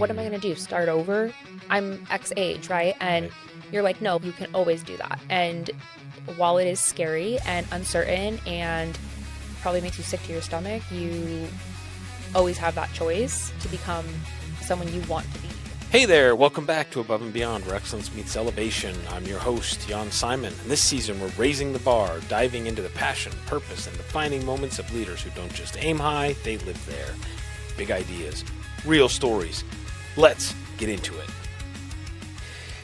What am I going to do? Start over? I'm X age, right? And you're like, no, you can always do that. And while it is scary and uncertain and probably makes you sick to your stomach, you always have that choice to become someone you want to be. Hey there, welcome back to Above and Beyond, where excellence meets elevation. I'm your host, Jan Simon, and this season we're raising the bar, diving into the passion, purpose, and defining moments of leaders who don't just aim high, they live there. Big ideas, real stories. Let's get into it.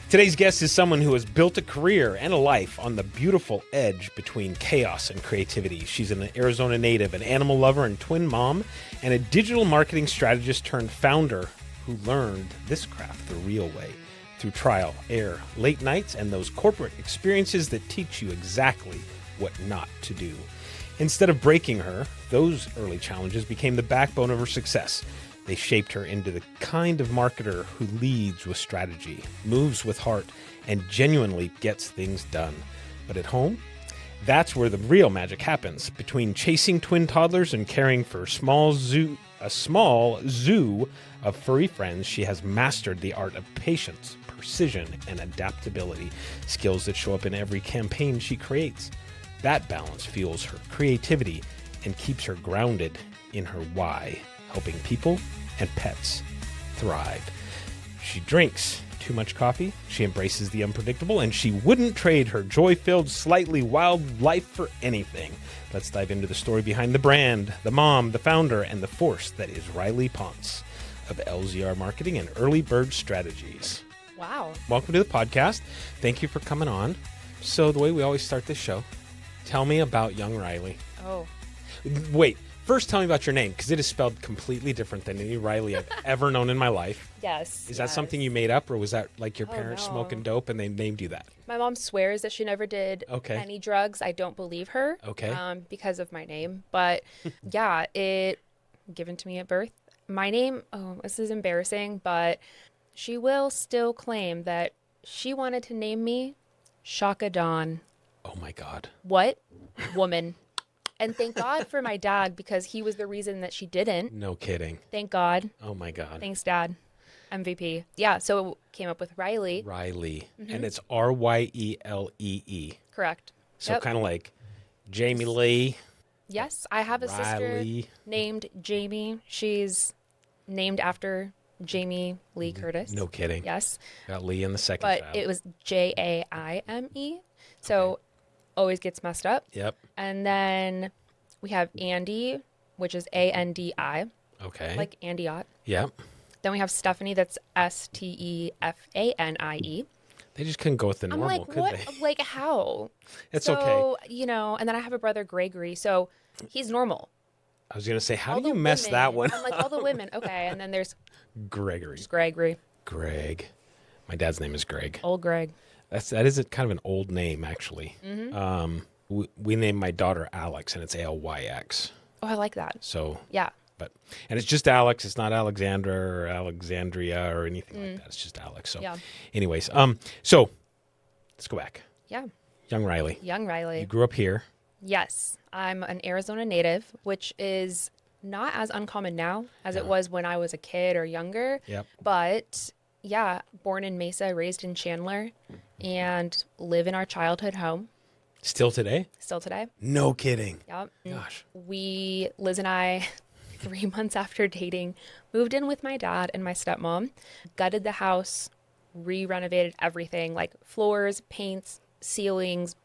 Today's guest is someone who has built a career and a life on the beautiful edge between chaos and creativity. She's an Arizona native, an animal lover and twin mom, and a digital marketing strategist turned founder who learned this craft the real way through trial, error, late nights, and those corporate experiences that teach you exactly what not to do. Instead of breaking her, those early challenges became the backbone of her success. They shaped her into the kind of marketer who leads with strategy, moves with heart, and genuinely gets things done. But at home, that's where the real magic happens. Between chasing twin toddlers and caring for a small zoo of furry friends, she has mastered the art of patience, precision, and adaptability, skills that show up in every campaign she creates. That balance fuels her creativity and keeps her grounded in her why, helping people and pets thrive. She drinks too much coffee, she embraces the unpredictable, and she wouldn't trade her joy-filled, slightly wild life for anything. Let's dive into the story behind the brand, the mom, the founder, and the force that is Ryelee Ponce of LZR Marketing and Early Bird Strategies. Wow. Welcome to the podcast. Thank you for coming on. So the way we always start this show, tell me about young Ryelee. Oh. Wait, first tell me about your name, because it is spelled completely different than any Ryelee I've ever known in my life. Yes. Is that something you made up, or was that like your Oh, parents no. smoking dope and they named you that? My mom swears that she never did Okay. any drugs. I don't believe her. Okay. Because of my name. But yeah, it given to me at birth. My name, oh, this is embarrassing, but she will still claim that she wanted to name me Shaka Dawn. Oh my God. What? Woman. And thank God for my dad, because he was the reason that she didn't. No kidding. Thank God. Oh my God. Thanks, Dad. MVP. Yeah, so came up with Ryelee. Ryelee. And it's Ryelee. Correct. So Yep. kind of like Jamie Lee. Yes, I have a sister Ryelee. named Jamie. She's named after Jamie Lee Curtis. No kidding. Yes, Got Lee in the second but child. it was Jaime. So always gets messed up. Yep. And then we have Andy, which is Andi, Okay. like Andiot. Yep. Then we have Stephanie, that's Stefanie. They just couldn't go with the I'm normal, like, could what? they? Like, how? It's so, okay. And then I have a brother, Gregory. So he's normal. I was going to say, how All do you the mess women- that one I'm like, all the women. Okay. And then there's Gregory. Gregory. Greg. My dad's name is Greg. Old Greg. That is kind of an old name, actually. Mm-hmm. We named my daughter Alex, and it's Alyx. Oh, I like that. So, Yeah. and it's just Alex. It's not Alexandra or Alexandria or anything like that. It's just Alex. So, Yeah. anyways, so let's go back. Yeah. Young Ryelee. Young You Ryelee. grew up here. Yes. I'm an Arizona native, which is not as uncommon now as it was when I was a kid or younger. Yep. But yeah, born in Mesa, raised in Chandler, and live in our childhood home Still today? still today. No kidding. Yep. Gosh. Liz and I, 3 months after dating, moved in with my dad and my stepmom, gutted the house, re-renovated everything, like floors, paints, ceilings,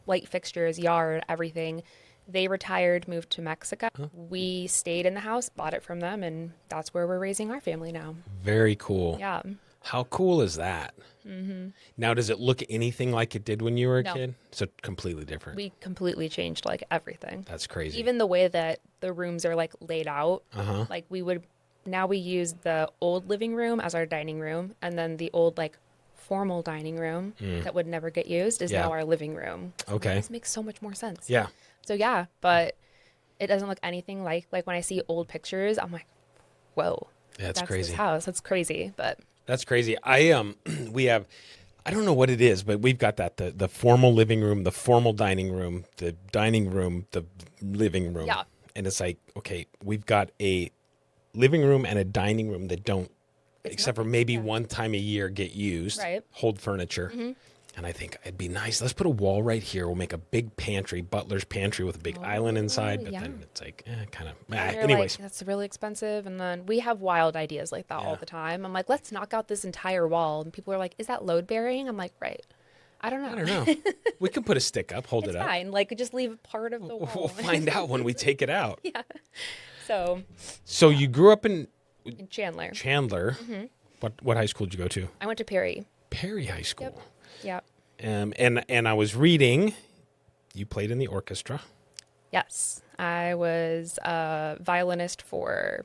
light fixtures, yard, everything. They retired, moved to Mexico. We stayed in the house, bought it from them, and that's where we're raising our family now. Very cool. Yeah. How cool is that? Mm-hmm. Now, does it look anything like it did when you were a No. kid? So completely different. We completely changed like everything. That's crazy. Even the way that the rooms are like laid out. Uh-huh. Like now we use the old living room as our dining room, and then the old like formal dining room that would never get used is Yeah. now our living room. Okay. This makes so much more sense. Yeah. So yeah, but it doesn't look anything like when I see old pictures, I'm like, whoa, That's this crazy. house. That's crazy. But That's crazy. We have, I don't know what it is, but we've got that, the formal living room, the formal dining room, the dining room, the living room. Yeah. And it's like, okay, we've got a living room and a dining room that don't except for nothing, maybe yeah. one time a year, get used, Right. hold furniture. And I think it'd be nice. Let's put a wall right here. We'll make a big pantry, butler's pantry with a big island inside. But yeah. then it's like, kind of. And you're Anyways, like, that's really expensive. And then we have wild ideas like that all the time. I'm like, let's knock out this entire wall. And people are like, is that load bearing? I'm like, right. I don't know. I don't know. We can put a stick up, hold It's it up. fine. Like, just leave part of the wall. We'll find out when we take it out. Yeah. So, So you grew up in in Chandler, Chandler. What high school did you go to? I went to Perry. Perry High School. Yeah. And I was reading, you played in the orchestra. Yes. I was a violinist for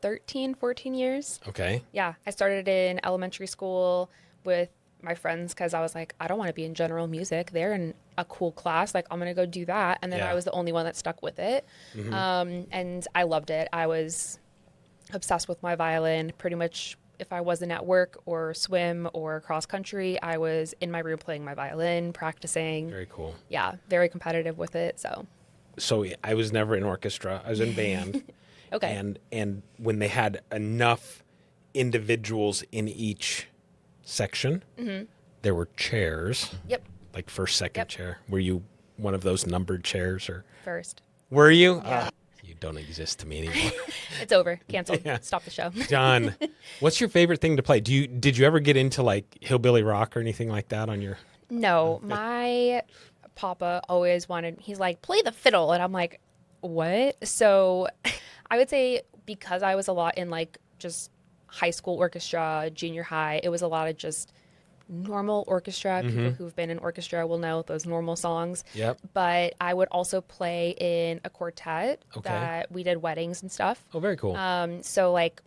13, 14 years. Okay. Yeah. I started in elementary school with my friends because I was like, I don't want to be in general music. They're in a cool class. Like, I'm going to go do that. And then Yeah. I was the only one that stuck with it. And I loved it. I was obsessed with my violin. Pretty much if I wasn't at work or swim or cross country, I was in my room playing my violin, practicing. Very cool. Yeah. Very competitive with it. So I was never in orchestra. I was in band. Okay. And when they had enough individuals in each section, there were chairs, Yep. like first, second Yep. chair. Were you one of those numbered chairs, or First. were you? You don't exist to me anymore. It's over. Canceled. Yeah. Stop the show. Done. What's your favorite thing to play? Did you ever get into like hillbilly rock or anything like that on your? No, my papa always wanted, he's like, play the fiddle. And I'm like, what? So I would say because I was a lot in like just high school orchestra, junior high, it was a lot of just normal orchestra. People who've been in orchestra will know those normal songs. Yep. But I would also play in a quartet Okay. that we did weddings and stuff. Oh, very cool. So like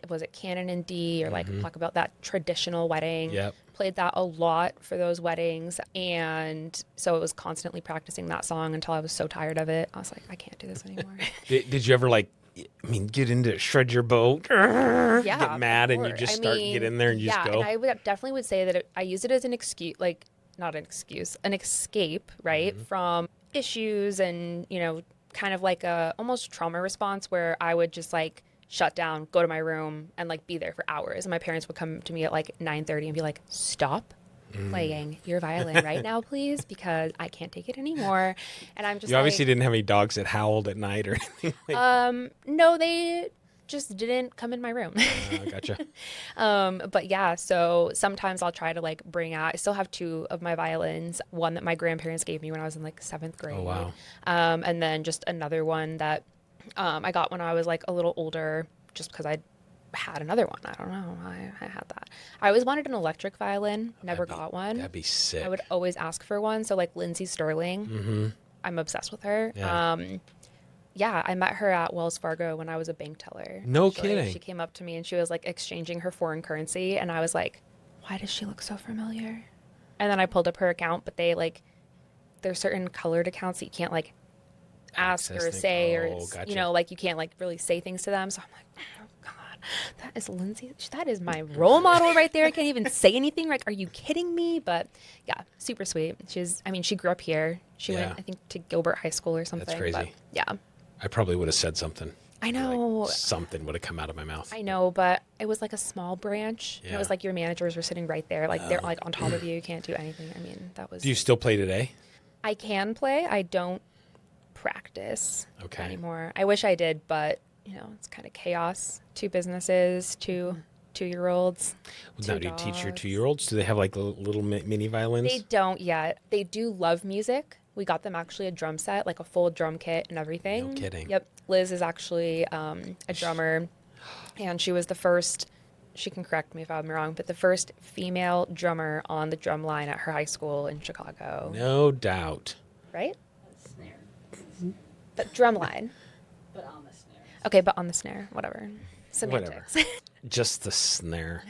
was it canon in D or like talk about that traditional wedding. Yep. Played that a lot for those weddings. And so it was constantly practicing that song until I was so tired of it. I was like, I can't do this anymore. Did you ever get into shred your bow? Yeah, Get mad and you sure. just get in there and you yeah, just go? and I definitely would say that I use it as an excuse, like not an excuse, an escape, right, from issues and, kind of like a almost trauma response where I would just like shut down, go to my room and like be there for hours. And my parents would come to me at like 9:30 and be like, stop playing your violin right now, please, because I can't take it anymore. And I'm just You obviously didn't have any dogs that howled at night or anything like no, they just didn't come in my room. Gotcha. But yeah, so sometimes I'll try to like bring out, I still have two of my violins, one that my grandparents gave me when I was in like 7th grade. Oh, wow. And then just another one that I got when I was like a little older, just because I had another one. I don't know. I had that. I always wanted an electric violin, never got one. That'd be sick. I would always ask for one. So like Lindsay Sterling, I'm obsessed with her. Yeah. Yeah, I met her at Wells Fargo when I was a bank teller. No actually. kidding. She came up to me and she was like exchanging her foreign currency. And I was like, why does she look so familiar? And then I pulled up her account, but there's certain colored accounts that you can't like ask or say, or, gotcha. like you can't like really say things to them. So I'm like, oh God, that is Lindsay. That is my role model right there. I can't even say anything. Like, are you kidding me? But yeah, super sweet. She grew up here. She went, I think, to Gilbert High School or something. That's crazy. But, yeah. I probably would have said something. I know. Something would have come out of my mouth. I know, but it was like a small branch. Yeah. And it was like your managers were sitting right there. Like they're like on top of you. You can't do anything. I mean, that was. Do you still play today? I can play. I don't practice Okay. anymore. I wish I did, but it's kind of chaos. 2 businesses, 2 2-year-olds. Now, do you teach your 2-year-olds? Do they have like little mini violins? They don't yet. They do love music. We got them actually a drum set, like a full drum kit and everything. No kidding. Yep. Liz is actually a drummer, and she was the first, she can correct me if I'm wrong, but the first female drummer on the drum line at her high school in Chicago. No doubt. Right? Snare. But drum line. But on the snare. Okay, but on the snare, whatever. Semantics. Just the snare.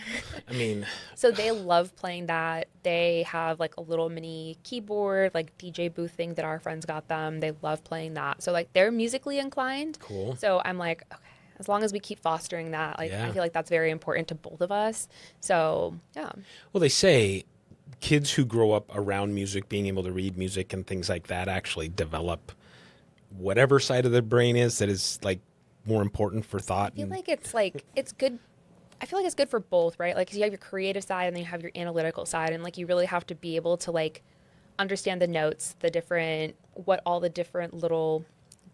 I mean, So they love playing that. They have like a little mini keyboard, like DJ booth thing that our friends got them. They love playing that. So like they're musically inclined. Cool. So I'm like, okay, as long as we keep fostering that, like Yeah. I feel like that's very important to both of us. So yeah. well, they say kids who grow up around music, being able to read music and things like that, actually develop whatever side of the brain is that is like more important for thought. I feel like it's good I feel like it's good for both, right? Like, 'cause you have your creative side and then you have your analytical side, and like you really have to be able to like understand the notes, the different, what all the different little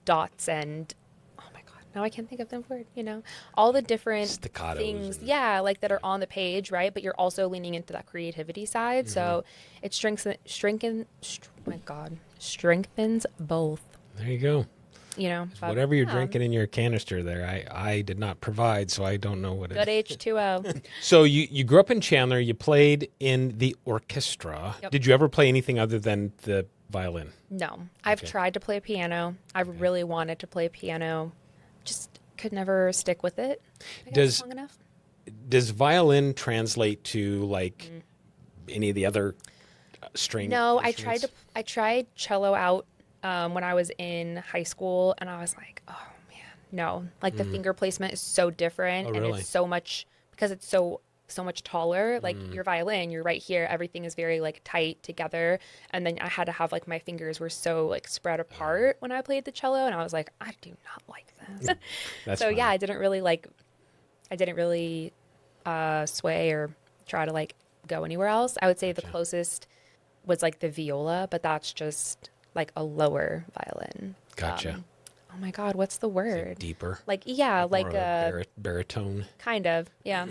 dots and oh my god, now I can't think of the word, all the different Staccatos things, and yeah, like that are on the page, right? But you're also leaning into that creativity side, so it my god, strengthens both, there you go. But Whatever you're yeah, drinking in your canister there, I did not provide, so I don't know what it good is. H2O. So you grew up in Chandler. You played in the orchestra. Yep. Did you ever play anything other than the violin? No, I've Okay. tried to play piano. I really wanted to play piano, just could never stick with it, I guess, Does long enough. does violin translate to like any of the other string No, instruments? I tried cello out when I was in high school, and I was like, oh man, no. Like the finger placement is so different, Oh, and really? it's so much because it's so much taller. Like your violin, you're right here. Everything is very like tight together, and then I had to have like my fingers were so like spread apart when I played the cello, and I was like, I do not like this. That's So yeah, funny. I didn't really sway or try to like go anywhere else. I would say the Gotcha. closest was like the viola, but that's just like a lower violin. Gotcha. Oh my God, what's the Is it word? deeper, Like, yeah, more like of a baritone. kind of, yeah,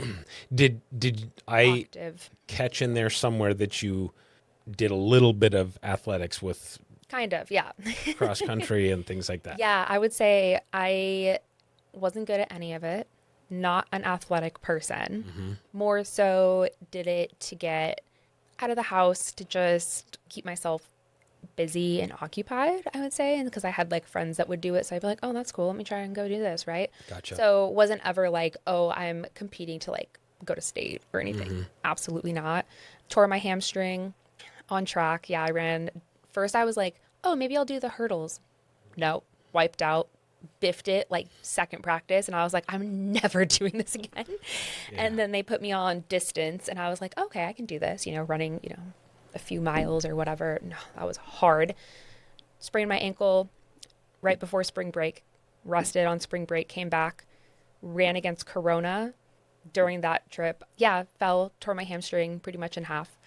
Did I octave, catch in there somewhere that you did a little bit of athletics with kind of, yeah. cross country and things like that? Yeah, I would say I wasn't good at any of it. Not an athletic person. More so did it to get out of the house to just keep myself busy and occupied, I would say. And because I had like friends that would do it. So I'd be like, oh, that's cool. Let me try and go do this. Right. Gotcha. So it wasn't ever like, oh, I'm competing to like go to state or anything. Absolutely not. Tore my hamstring on track. Yeah. I ran. First, I was like, oh, maybe I'll do the hurdles. No, wiped out, biffed it like second practice. And I was like, I'm never doing this again. And then they put me on distance and I was like, okay, I can do this, running, a few miles or whatever. No, that was hard. Sprained my ankle right before spring break, rested on spring break, came back, ran against Corona during that trip. Yeah, fell, tore my hamstring pretty much in half.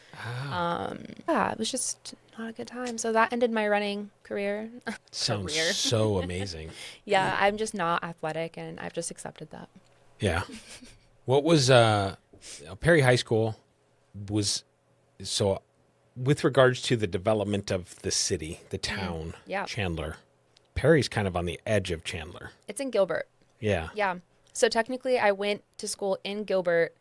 Yeah, it was just not a good time. So that ended my running career. Sounds Career. so amazing. Yeah, I'm just not athletic and I've just accepted that. Yeah. What was Perry High School was so with regards to the development of the city, the town, Yeah. Chandler. Perry's kind of on the edge of Chandler. It's in Gilbert. Yeah. Yeah. So technically I went to school in Gilbert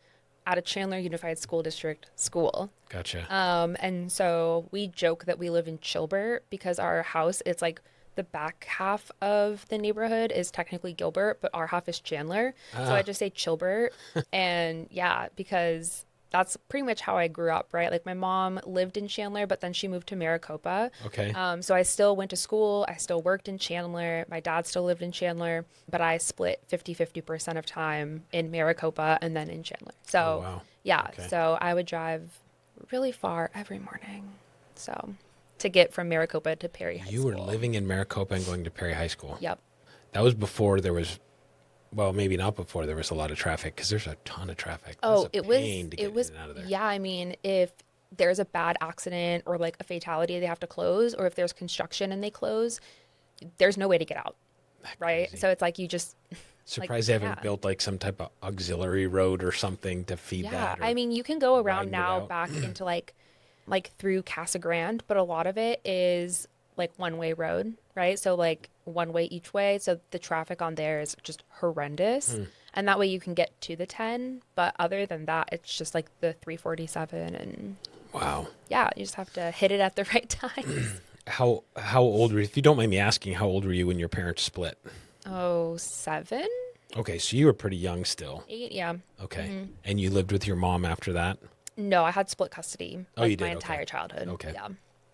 at a Chandler Unified School District school. Gotcha. And so we joke that we live in Chilbert because our house, it's like the back half of the neighborhood is technically Gilbert, but our half is Chandler. So I just say Chilbert. And yeah, because that's pretty much how I grew up, right? Like my mom lived in Chandler, but then she moved to Maricopa. Okay. So I still went to school. I still worked in Chandler. My dad still lived in Chandler, but I split 50% of time in Maricopa and then in Chandler. So Oh, wow. yeah, Okay. so I would drive really far every morning. So to get from Maricopa to Perry High You School. were living in Maricopa and going to Perry High School. Yep. That was before there was, well, maybe not before there was a lot of traffic because there's a ton of traffic. Oh, That's a pain to get in and out of there. yeah, I mean, if there's a bad accident or like a fatality, they have to close, or if there's construction and they close, there's no way to get out, right? crazy. So it's like you just, Surprised they haven't yeah. built like some type of auxiliary road or something to feed yeah. that. Or I mean, you can go around widen it now out. back into like through Casa Grande, but a lot of it is like one-way road, right? So like one way each way. So the traffic on there is just horrendous. And that way you can get to the 10. But other than that, it's just like the 347. And Wow. yeah, you just have to hit it at the right times. How old were you? If you don't mind me asking, how old were you when your parents split? Oh, 7, Okay, so you were pretty young still. 8, yeah. Okay. And you lived with your mom after that? No, I had split custody Oh, like you did? my Okay. entire childhood. Okay. Yeah.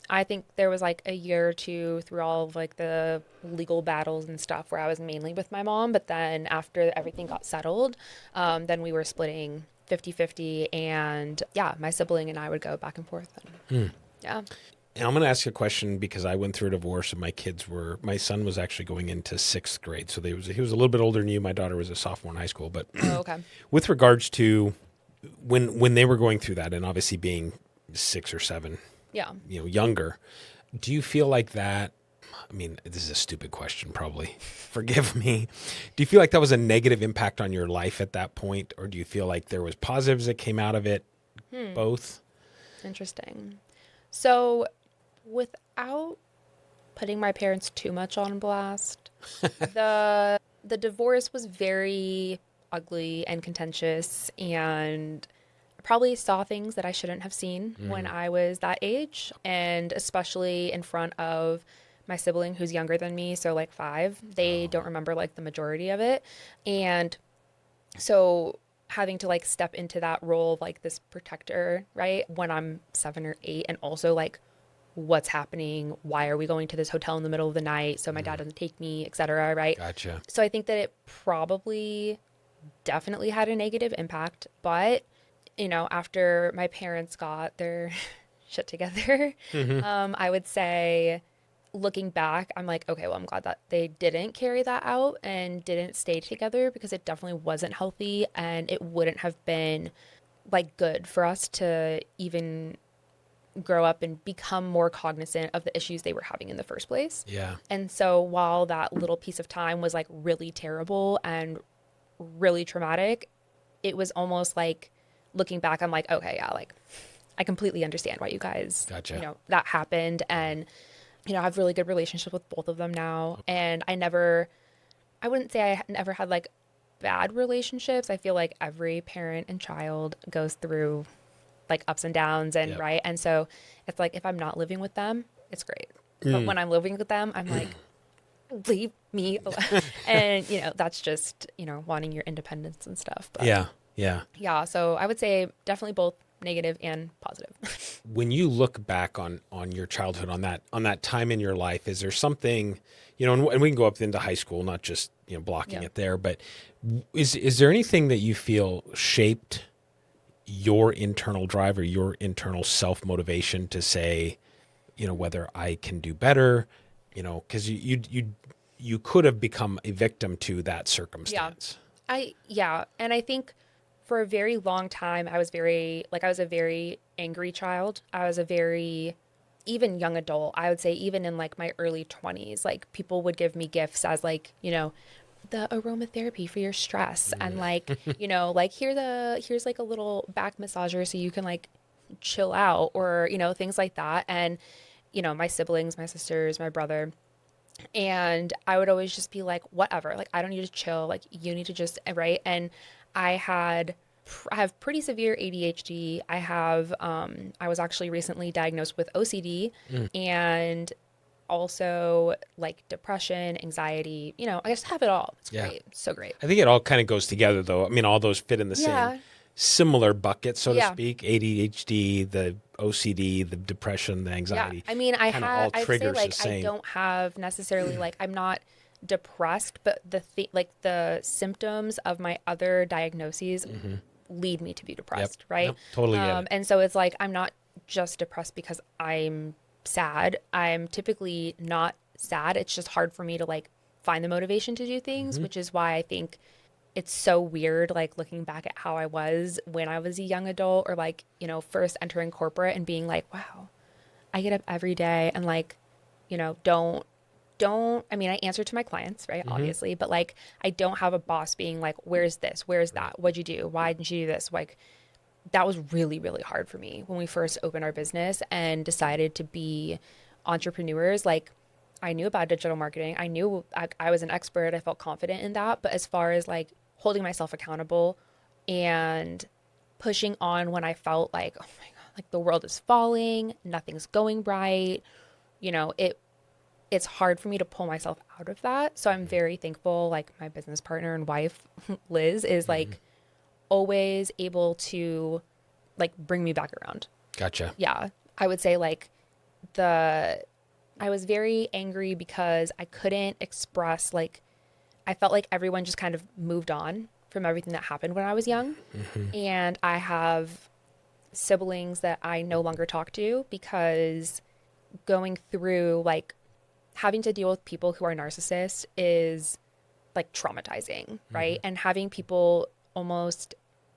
I think there was like a year or two through all of like the legal battles and stuff where I was mainly with my mom. But then after everything got settled, then we were splitting 50-50. And yeah, my sibling and I would go back and forth. And, yeah. And I'm going to ask you a question because I went through a divorce and my son was actually going into 6th grade. So he was a little bit older than you. My daughter was a sophomore in high school. But Oh, okay. with regards to when they were going through that and obviously being 6 or 7, Yeah. younger, do you feel like that? I mean, this is a stupid question, probably. Forgive me. Do you feel like that was a negative impact on your life at that point? Or do you feel like there was positives that came out of it? Both? Interesting. So, without putting my parents too much on blast, the divorce was very ugly and contentious, and I probably saw things that I shouldn't have seen when I was that age, and especially in front of my sibling who's younger than me, so like 5. They don't remember like the majority of it. And so having to like step into that role of like this protector, right? When I'm 7 or 8, and also like what's happening, why are we going to this hotel in the middle of the night so my dad doesn't take me, etc., right? Gotcha. So I think that it probably definitely had a negative impact, but after my parents got their shit together, I would say looking back, I'm like, okay, well, I'm glad that they didn't carry that out and didn't stay together, because it definitely wasn't healthy, and it wouldn't have been like good for us to even grow up and become more cognizant of the issues they were having in the first place. Yeah. And so while that little piece of time was like really terrible and really traumatic, it was almost like looking back, I'm like, okay, yeah, like I completely understand why you guys, Gotcha. that happened. And, I have really good relationship with both of them now. And I wouldn't say I never had like bad relationships. I feel like every parent and child goes through like ups and downs, and Yep. right. And so it's like, if I'm not living with them, it's great. But when I'm living with them, I'm like, leave me alone. And, that's just, wanting your independence and stuff. But Yeah. Yeah. yeah, so I would say definitely both negative and positive. When you look back on your childhood, on that time in your life, is there something, and we can go up into high school, not just, blocking Yeah. it there, but is there anything that you feel shaped your internal drive or your internal self-motivation to say, whether I can do better, because you could have become a victim to that circumstance. And I think for a very long time, I was a very angry child. I was a very, even young adult, I would say even in like my early 20s, like people would give me gifts as like, the aromatherapy for your stress, and like, like here's like a little back massager so you can like chill out, or, things like that. And, my siblings, my sisters, my brother, and I would always just be like, whatever, like, I don't need to chill. Like, you need to just, right. And I have pretty severe ADHD. I was actually recently diagnosed with OCD, and also like depression, anxiety, I just have it all. It's Yeah. great. So great. I think it all kind of goes together, though. I mean, all those fit in the Yeah. same similar bucket, so to Yeah. speak. ADHD, the OCD, the depression, the anxiety. Yeah. I mean, Kinda all I'd say triggers the like I same. don't have necessarily like, I'm not depressed, but like the symptoms of my other diagnoses lead me to be depressed, right? Yep. Totally get it. And so it's like, I'm not just depressed because I'm sad. I'm typically not sad. It's just hard for me to like find the motivation to do things, which is why I think it's so weird, like looking back at how I was when I was a young adult, or like, first entering corporate and being like, wow, I get up every day and like, I mean, I answer to my clients, right? Obviously, but like, I don't have a boss being like, where's this? Where's that? What'd you do? Why didn't you do this? Like, that was really, really hard for me when we first opened our business and decided to be entrepreneurs. Like, I knew about digital marketing. I knew I was an expert. I felt confident in that. But as far as like holding myself accountable and pushing on when I felt like, oh my God, like the world is falling, nothing's going right, it's hard for me to pull myself out of that. So I'm very thankful, like my business partner and wife, Liz, is like always able to like bring me back around. Gotcha. Yeah. I would say like I was very angry because I couldn't express, like, I felt like everyone just kind of moved on from everything that happened when I was young. And I have siblings that I no longer talk to because going through like having to deal with people who are narcissists is like traumatizing, right? And having people almost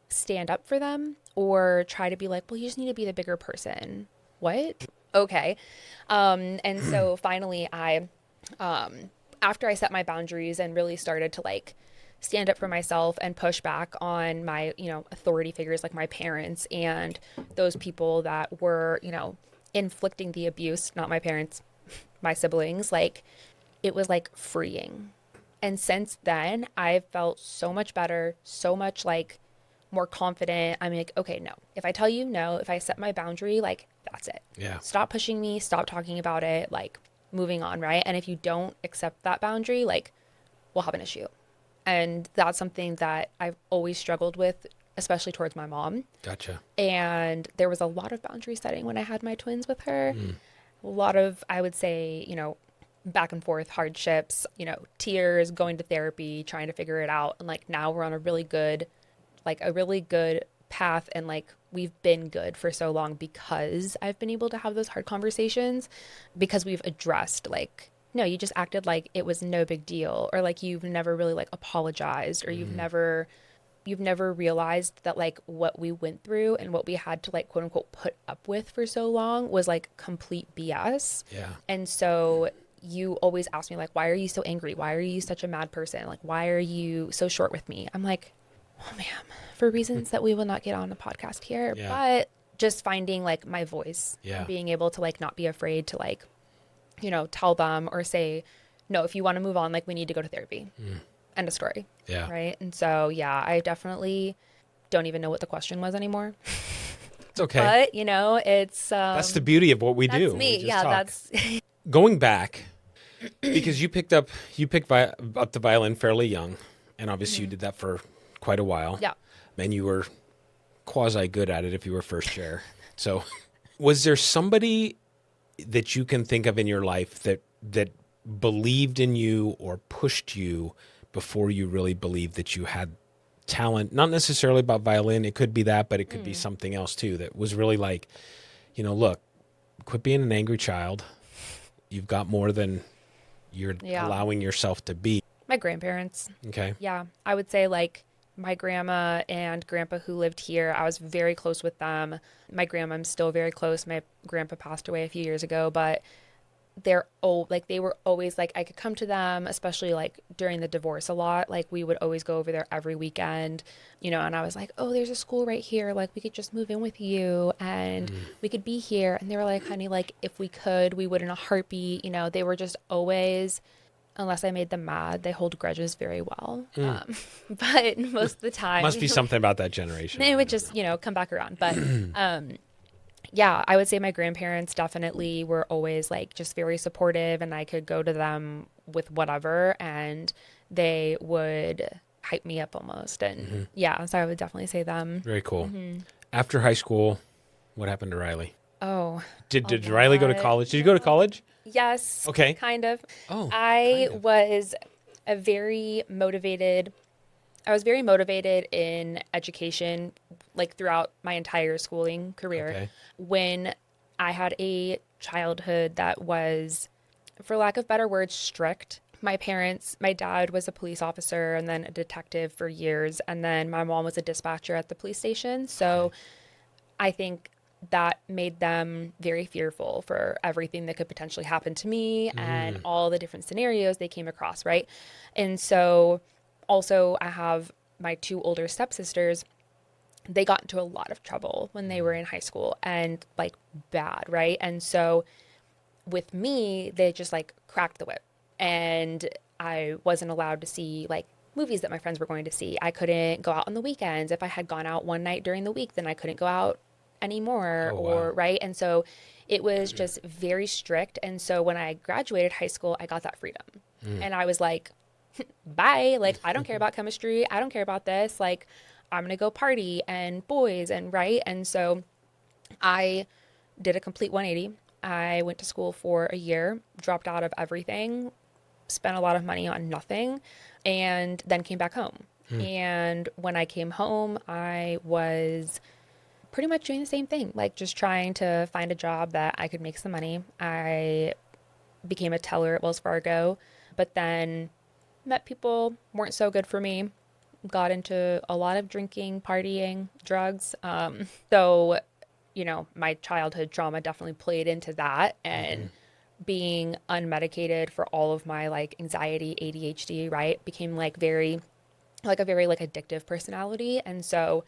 stand up for them or try to be like, well, you just need to be the bigger person. What? Okay. And so finally after I set my boundaries and really started to like stand up for myself and push back on my, authority figures like my parents and those people that were, inflicting the abuse, not my parents, my siblings, like it was like freeing. And since then, I've felt so much better, so much like more confident. I'm like, okay, no. If I tell you no, if I set my boundary, like that's it. Yeah. Stop pushing me, stop talking about it, like moving on, right? And if you don't accept that boundary, like we'll have an issue. And that's something that I've always struggled with, especially towards my mom. Gotcha. And there was a lot of boundary setting when I had my twins with her. A lot of, I would say, back and forth hardships, tears, going to therapy, trying to figure it out. And like now we're on a really good path. And like we've been good for so long because I've been able to have those hard conversations because we've addressed like, no, you just acted like it was no big deal, or like you've never really like apologized, or you've never realized that like what we went through and what we had to like quote unquote put up with for so long was like complete BS. Yeah. And so you always ask me like, why are you so angry? Why are you such a mad person? Like, why are you so short with me? I'm like, oh ma'am, for reasons that we will not get on the podcast here, Yeah. but just finding like my voice, Yeah. being able to like not be afraid to like, tell them or say, no, if you want to move on, like we need to go to therapy. End of story. Yeah. Right. And so, yeah, I definitely don't even know what the question was anymore. It's okay. But, it's That's the beauty of what we do. that's me. We just Yeah, talk. that's Going back, because you picked up the violin fairly young, and obviously you did that for quite a while. yeah. And you were quasi good at it if you were first chair. So was there somebody that you can think of in your life that believed in you or pushed you before you really believed that you had talent? Not necessarily about violin. It could be that, but it could be something else too, that was really like, look, quit being an angry child. You've got more than you're allowing yourself to be. My grandparents. Okay. Yeah. I would say like my grandma and grandpa who lived here, I was very close with them. My grandma, I'm still very close. My grandpa passed away a few years ago, but they're old. Like they were always like, I could come to them, especially like during the divorce a lot. Like we would always go over there every weekend, and I was like, oh, there's a school right here. Like we could just move in with you and we could be here. And they were like, honey, like if we could, we would in a heartbeat. They were just always, unless I made them mad, they hold grudges very well. But most of the time, Must be something about that generation. they would just, come back around. But yeah, I would say my grandparents definitely were always like just very supportive, and I could go to them with whatever and they would hype me up almost. And yeah, so I would definitely say them. Very cool. After high school, what happened to Ryelee? Oh, Did Ryelee go to college? Did you go to college? yes. Okay. Kind of. Oh, I kind of. was very motivated in education, like throughout my entire schooling career. Okay. When I had a childhood that was, for lack of better words, strict. My dad was a police officer and then a detective for years. And then my mom was a dispatcher at the police station. So I think that made them very fearful for everything that could potentially happen to me and all the different scenarios they came across, right? And so also I have my two older stepsisters. They got into a lot of trouble when they were in high school, and like bad, right? And so with me, they just like cracked the whip, and I wasn't allowed to see like movies that my friends were going to see. I couldn't go out on the weekends. If I had gone out one night during the week, then I couldn't go out anymore. Oh, or wow. right. And so it was just very strict. And so when I graduated high school, I got that freedom. And I was like, bye. Like, I don't care about chemistry. I don't care about this. Like, I'm going to go party and boys and right. And so I did a complete 180. I went to school for a year, dropped out of everything, spent a lot of money on nothing, and then came back home. And when I came home, I was pretty much doing the same thing, like just trying to find a job that I could make some money. I became a teller at Wells Fargo, but then met people weren't so good for me. Got into a lot of drinking, partying, drugs. So, my childhood trauma definitely played into that, and being unmedicated for all of my like anxiety, ADHD, right, became like a very like addictive personality. And so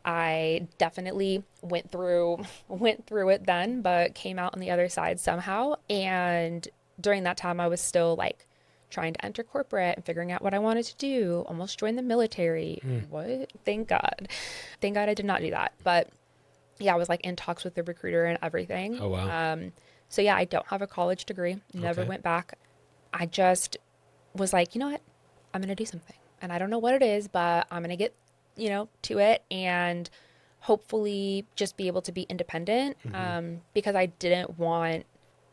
I definitely went through it then, but came out on the other side somehow. And during that time I was still like trying to enter corporate and figuring out what I wanted to do. Almost joined the military. What? Thank God. Thank God I did not do that. But yeah, I was like in talks with the recruiter and everything. Oh, wow. So yeah, I don't have a college degree. Never Okay. went back. I just was like, you know what? I'm going to do something. And I don't know what it is, but I'm going to get, to it and hopefully just be able to be independent. Because I didn't want,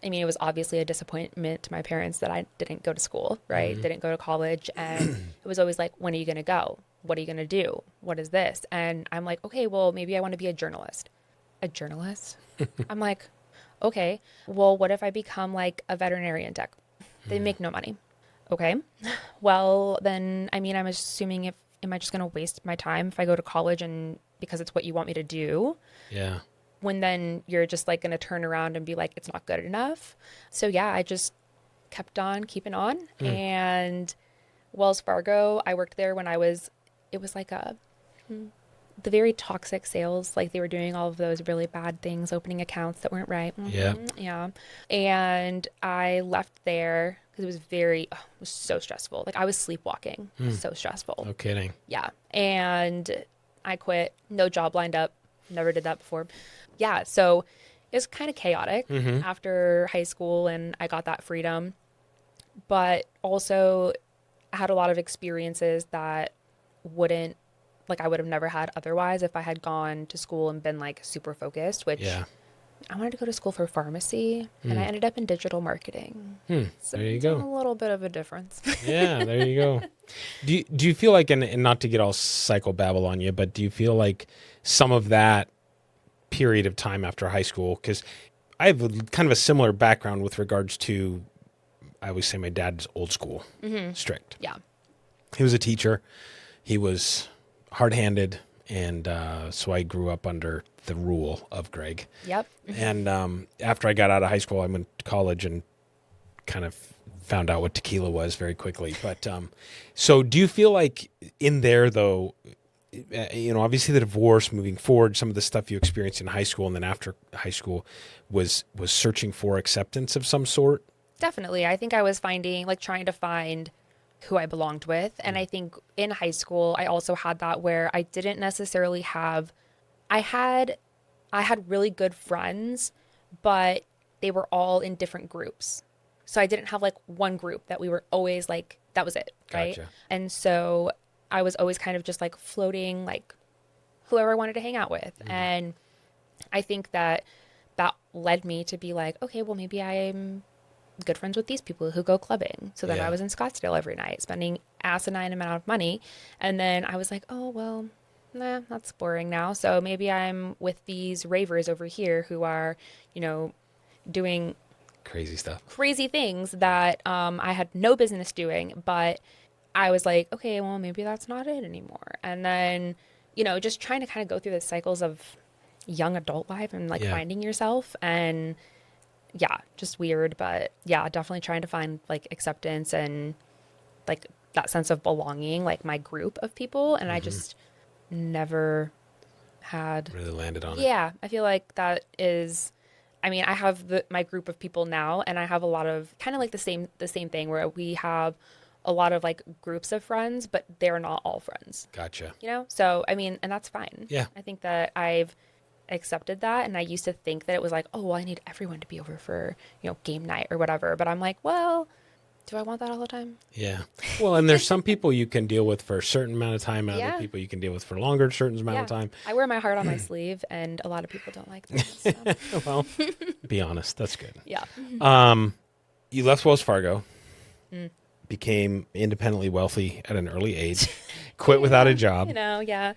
I mean, it was obviously a disappointment to my parents that I didn't go to school, right? Didn't go to college. And it was always like, when are you going to go? What are you going to do? What is this? And I'm like, okay, well, maybe I want to be a journalist. A journalist? I'm like, okay, well, what if I become like a veterinarian tech? They make no money. Okay. Well, then, I mean, I'm assuming am I just going to waste my time if I go to college and because it's what you want me to do? Yeah. When then you're just like going to turn around and be like, it's not good enough. So yeah, I just kept on keeping on. And Wells Fargo, I worked there when it was like the very toxic sales, like they were doing all of those really bad things, opening accounts that weren't right. Yeah. Yeah. And I left there because it was so stressful. Like I was sleepwalking, so stressful. No kidding. Yeah. And I quit, no job lined up. Never did that before. Yeah. So it was kind of chaotic after high school and I got that freedom, but also I had a lot of experiences that I would have never had otherwise if I had gone to school and been like super focused, which Yeah. I wanted to go to school for pharmacy and I ended up in digital marketing. So There you it's go. a little bit of a difference. Yeah, there you go. Do you feel like, and not to get all psychobabble on you, but do you feel like some of that period of time after high school, because I have kind of a similar background with regards to, I always say my dad's old school, strict. Yeah. He was a teacher. He was hard-handed, and so I grew up under the rule of Greg. Yep. And after I got out of high school, I went to college and kind of found out what tequila was very quickly. But so do you feel like in there, though, obviously the divorce, moving forward, some of the stuff you experienced in high school and then after high school was searching for acceptance of some sort? Definitely. I think I was trying to find who I belonged with. And I think in high school, I also had that where I didn't necessarily I had really good friends, but they were all in different groups. So I didn't have like one group that we were always like, that was it. Right. Gotcha. And so I was always kind of just like floating, like whoever I wanted to hang out with. And I think that led me to be like, okay, well, maybe I'm good friends with these people who go clubbing. So then Yeah. I was in Scottsdale every night spending asinine amount of money. And then I was like, oh, well, nah, that's boring now. So maybe I'm with these ravers over here who are, doing Crazy stuff. crazy things that I had no business doing. But I was like, okay, well, maybe that's not it anymore. And then, just trying to kind of go through the cycles of young adult life and like Yeah. finding yourself. And yeah, just weird. But yeah, definitely trying to find like acceptance and like that sense of belonging, like my group of people. And I just never had. Really landed on it. Yeah, I feel like that is. I mean, I have my group of people now, and I have a lot of kind of like the same thing where we have a lot of like groups of friends, but they're not all friends. Gotcha. So I mean, and that's fine. Yeah. I think that I've accepted that, and I used to think that it was like, oh, well, I need everyone to be over for game night or whatever. But I'm like, well, do I want that all the time? Yeah. Well, and there's some people you can deal with for a certain amount of time, and Yeah. other people you can deal with for a longer, certain amount of time. I wear my heart on my sleeve, and a lot of people don't like that. So. Well, be honest. That's good. Yeah. You left Wells Fargo, became independently wealthy at an early age, quit without a job. Yeah.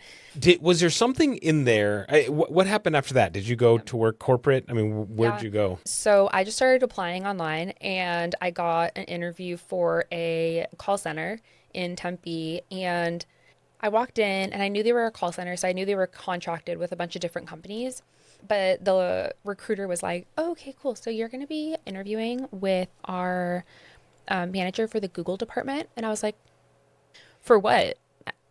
Was there something in there? What happened after that? Did you go to work corporate? I mean, where'd Yeah. you go? So I just started applying online and I got an interview for a call center in Tempe. And I walked in and I knew they were a call center, so I knew they were contracted with a bunch of different companies. But the recruiter was like, oh, okay, cool. So you're going to be interviewing with our manager for the Google department. And I was like, for what?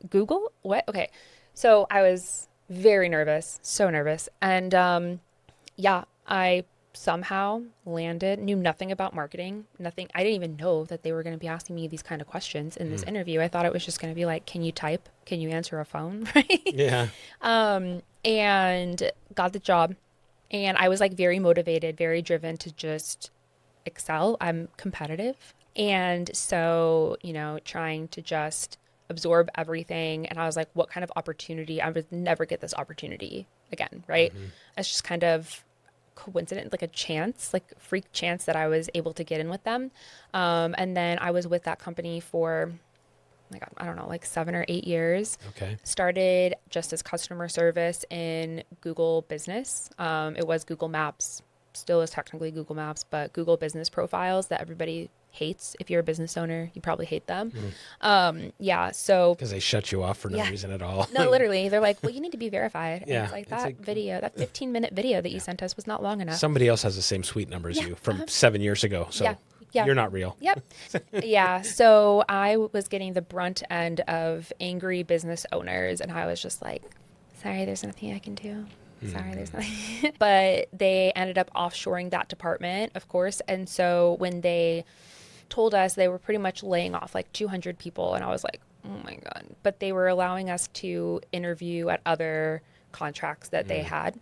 Google? What? Okay. So I was very nervous, so nervous. And yeah, I somehow landed, knew nothing about marketing, nothing. I didn't even know that they were going to be asking me these kind of questions in this interview. I thought it was just going to be like, can you type? Can you answer a phone? Right. Yeah. And got the job. And I was like very motivated, very driven to just excel. I'm competitive. And so, trying to just absorb everything. And I was like, what kind of opportunity? I would never get this opportunity again, right? It's just kind of coincidence, like a chance, like freak chance that I was able to get in with them. And then I was with that company for, like, I don't know, like 7 or 8 years. Okay. Started just as customer service in Google Business. It was Google Maps, still is technically Google Maps, but Google Business profiles that everybody hates. If you're a business owner, you probably hate them. Yeah. So Because they shut you off for no reason at all. no, literally, they're like, well, you need to be verified. And Yeah, it's like it's that like- video, that 15-minute video that you sent us was not long enough. Somebody else has the same suite number as you from 7 years ago. So Yeah. you're not real. Yep. Yeah. So I was getting the brunt end of angry business owners, and I was just like, sorry, there's nothing I can do. Sorry, there's nothing. But they ended up offshoring that department, of course. And so when they told us they were pretty much laying off like 200 people, and I was like, oh my God. But they were allowing us to interview at other contracts that they had.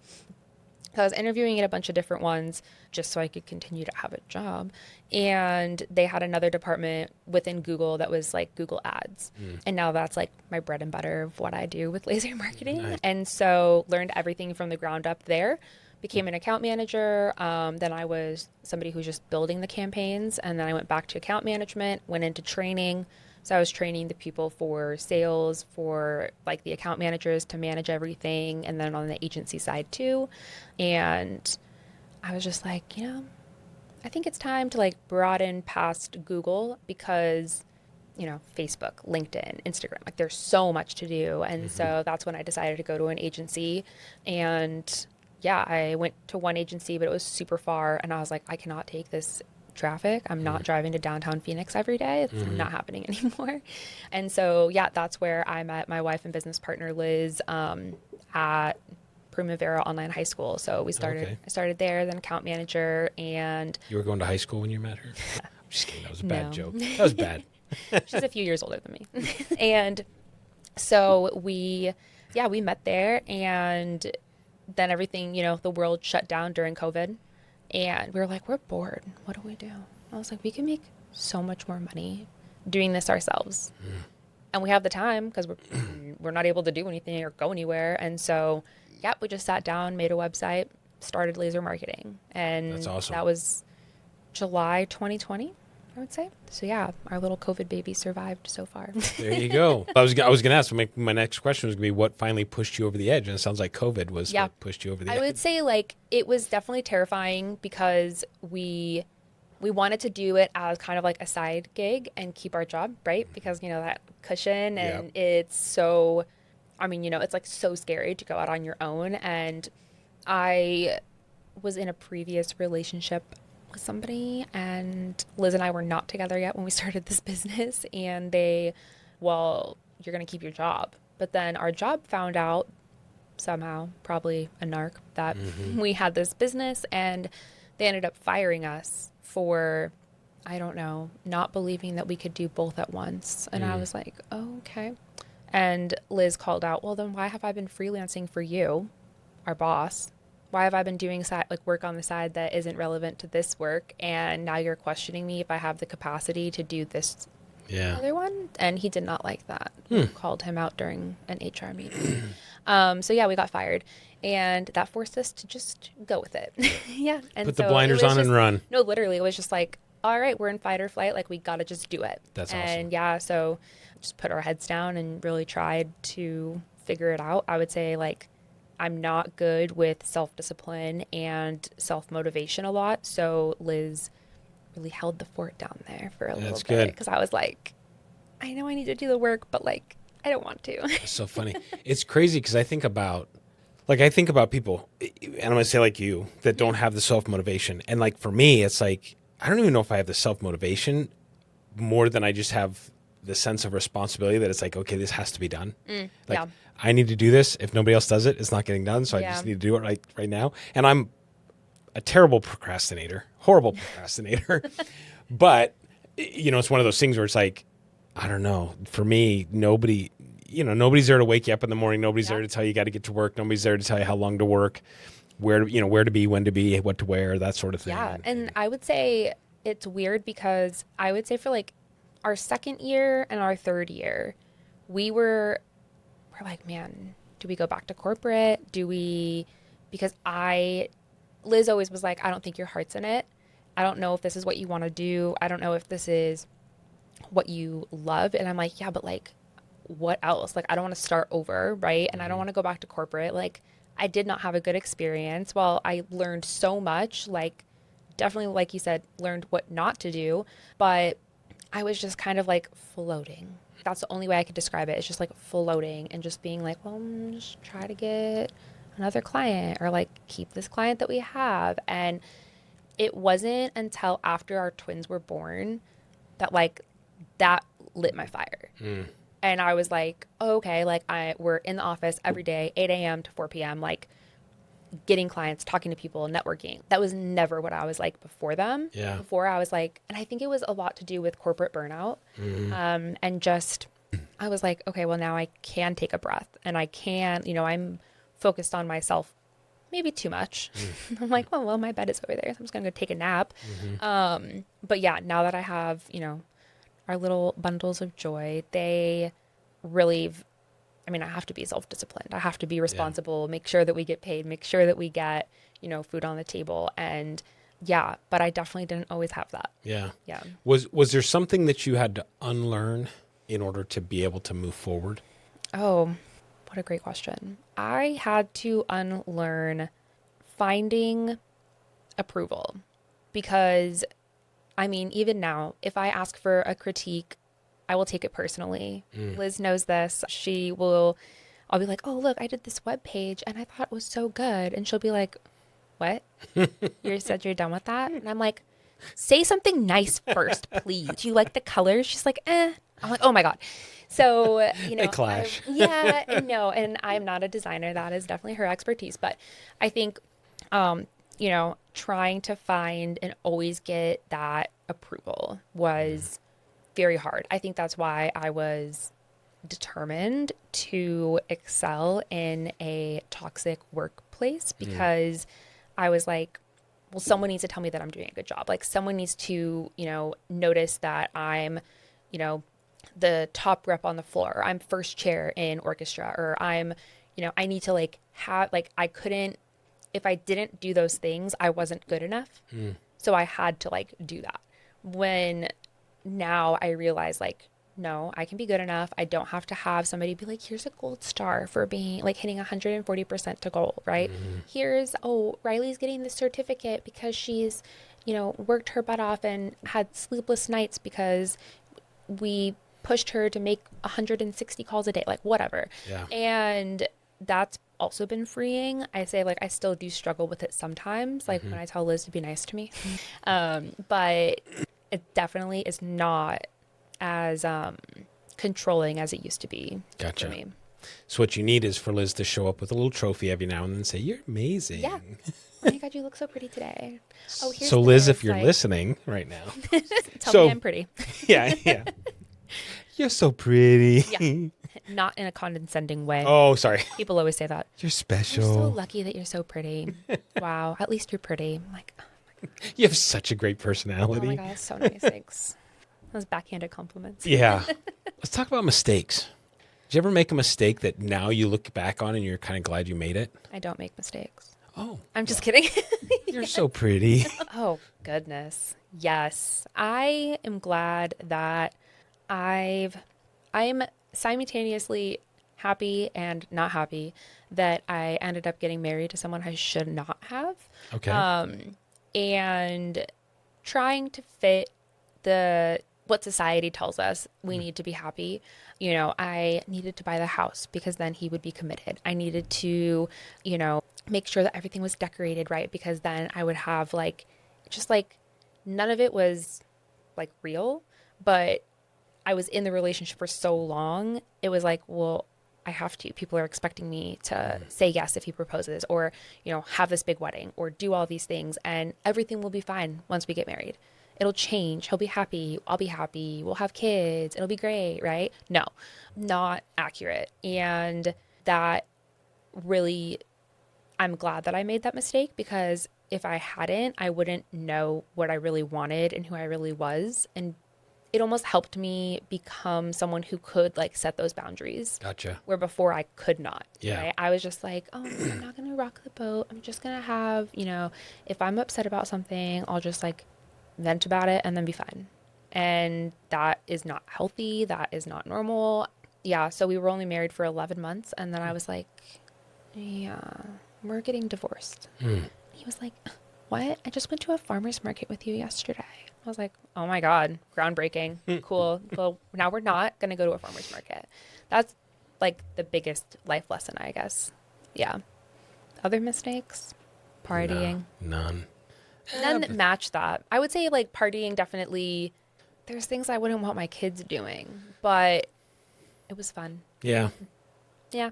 So I was interviewing at a bunch of different ones just so I could continue to have a job. And they had another department within Google that was like Google Ads. And now that's like my bread and butter of what I do with laser marketing. Nice. And so learned everything from the ground up there. Became an account manager. Then I was somebody who was just building the campaigns. And then I went back to account management, went into training. So I was training the people for sales, for like the account managers to manage everything, and then on the agency side too. And I was just like, I think it's time to like broaden past Google because, Facebook, LinkedIn, Instagram, like there's so much to do. And so that's when I decided to go to an agency. And yeah, I went to one agency, but it was super far. And I was like, I cannot take this traffic. I'm not driving to downtown Phoenix every day. It's not happening anymore. And so, yeah, that's where I met my wife and business partner, Liz, at Primavera Online High School. So I started there, then account manager, and You were going to high school when you met her? I'm just kidding. That was a bad No. joke. That was bad. she's a few years older than me. And so we met there, and then everything, the world shut down during COVID. And we were like, we're bored. What do we do? I was like, we can make so much more money doing this ourselves. And we have the time because we're not able to do anything or go anywhere. And so, we just sat down, made a website, started laser marketing. And That's awesome. that was July 2020, I would say. So yeah, our little COVID baby survived so far. There you go. I was going to ask, my next question was going to be what finally pushed you over the edge? And it sounds like COVID was what pushed you over the edge. I would say like it was definitely terrifying because we wanted to do it as kind of like a side gig and keep our job, right? Because, that cushion and it's so, it's like so scary to go out on your own. And I was in a previous relationship with somebody, and Liz and I were not together yet when we started this business, and you're going to keep your job. But then our job found out somehow, probably a narc, that we had this business, and they ended up firing us for, I don't know, not believing that we could do both at once. And I was like, oh, okay. And Liz called out, well, then why have I been freelancing for you, our boss? Why have I been doing work on the side that isn't relevant to this work? And now you're questioning me if I have the capacity to do this other one? And he did not like that. Called him out during an HR meeting. So we got fired. And that forced us to just go with it. And Put the blinders on and run. No, literally, it was just like, all right, we're in fight or flight. Like, we got to just do it. That's and awesome. yeah, so just put our heads down and really tried to figure it out. I would say, like, I'm not good with self discipline and self motivation a lot. So Liz really held the fort down there for a little That's bit good. because I was like, I know I need to do the work, but like, I don't want to. It's so funny. It's crazy because I think about people, and I'm going to say like you, that don't have the self-motivation. And like for me, it's like, I don't even know if I have the self-motivation more than I just have the sense of responsibility that it's like, okay, this has to be done. Like, Yeah. I need to do this. If nobody else does it, it's not getting done. So I Yeah. just need to do it right now. And I'm a terrible procrastinator, horrible procrastinator. But, it's one of those things where it's like, I don't know. For me, nobody's there to wake you up in the morning. Nobody's there to tell you got to get to work. Nobody's there to tell you how long to work, where to be, when to be, what to wear, that sort of thing. Yeah. And I would say it's weird because I would say for like our second year and our third year, we're like, man, do we go back to corporate? Because Liz always was like, I don't think your heart's in it. I don't know if this is what you want to do. I don't know if this is what you love. And I'm like, yeah, but like, what else? Like, I don't want to start over, right? And I don't want to go back to corporate. Like, I did not have a good experience. While I learned so much, like, definitely, like you said, learned what not to do, but I was just kind of like floating. That's the only way I could describe it. It's just like floating and just being like, well, just try to get another client or like keep this client that we have. And it wasn't until after our twins were born that like that lit my fire. And I was like, oh, okay, like we're in the office every day, 8 a.m. to 4 p.m., like getting clients, talking to people, networking. That was never what I was like before them. Yeah. Before I was like, and I think it was a lot to do with corporate burnout. And just, I was like, okay, well, now I can take a breath and I can, I'm focused on myself maybe too much. I'm like, well, my bed is over there. So I'm just going to go take a nap. But yeah, now that I have, our little bundles of joy, they really, I have to be self-disciplined. I have to be responsible, make sure that we get paid, make sure that we get, food on the table. And yeah, but I definitely didn't always have that. Yeah. Yeah. Was there something that you had to unlearn in order to be able to move forward? Oh, what a great question. I had to unlearn finding approval because even now, if I ask for a critique, I will take it personally. Liz knows this. I'll be like, oh, look, I did this web page and I thought it was so good. And she'll be like, what? You said you're done with that? And I'm like, say something nice first, please. Do you like the colors? She's like, eh. I'm like, oh my God. So, They clash. No, and I'm not a designer. That is definitely her expertise. But I think, trying to find and always get that approval was very hard. I think that's why I was determined to excel in a toxic workplace because I was like, well, someone needs to tell me that I'm doing a good job. Like someone needs to, notice that I'm, the top rep on the floor, or I'm first chair in orchestra, or I'm, I need to I couldn't, if I didn't do those things, I wasn't good enough. So I had to do that. When now I realize no, I can be good enough. I don't have to have somebody be like, here's a gold star for being hitting 140% to goal, right? Here's, Ryeelee's getting this certificate because she's, worked her butt off and had sleepless nights because we pushed her to make 160 calls a day, whatever. Yeah. And that's also been freeing. I say I still do struggle with it sometimes, when I tell Liz to be nice to me. But it definitely is not as controlling as it used to be. Gotcha. For me. So what you need is for Liz to show up with a little trophy every now and then and say, you're amazing. Yeah. Oh my God, you look so pretty today. Oh, here's So Liz, if you're listening right now. Tell me I'm pretty. Yeah. You're so pretty. Yeah. Not in a condescending way. Oh, sorry. People always say that. You're special. You're so lucky that you're so pretty. Wow. At least you're pretty. I'm like, you have such a great oh personality. my God, that's so nice. Thanks. Those backhanded compliments. Yeah. Let's talk about mistakes. Did you ever make a mistake that now you look back on and you're kind of glad you made it? I don't make mistakes. Oh, I'm just kidding. you're so pretty. Oh, goodness. Yes. I am glad that I'm simultaneously happy and not happy that I ended up getting married to someone I should not have. Okay. And trying to fit the what society tells us we need to be happy. You know, I needed to buy the house because then he would be committed. I needed to, make sure that everything was decorated right because then I would have just like none of it was like real, but I was in the relationship for so long. It was like, well, I have to. People are expecting me to say yes if he proposes or, have this big wedding or do all these things and everything will be fine once we get married. It'll change. He'll be happy. I'll be happy. We'll have kids. It'll be great, right? No, not accurate. And that really, I'm glad that I made that mistake because if I hadn't, I wouldn't know what I really wanted and who I really was. And it almost helped me become someone who could like set those boundaries. Gotcha. Where before I could not. Yeah. Right? I was just like, oh, I'm not going to rock the boat. I'm just going to have, if I'm upset about something, I'll just like vent about it and then be fine. And that is not healthy. That is not normal. Yeah. So we were only married for 11 months. And then I was like, yeah, we're getting divorced. He was like, what? I just went to a farmer's market with you yesterday. I was like, oh my God, groundbreaking. Cool. Well, now we're not going to go to a farmer's market. That's like the biggest life lesson, I guess. Yeah. Other mistakes? Partying. None. None that match that. I would say like partying definitely, there's things I wouldn't want my kids doing, but it was fun. Yeah. Yeah.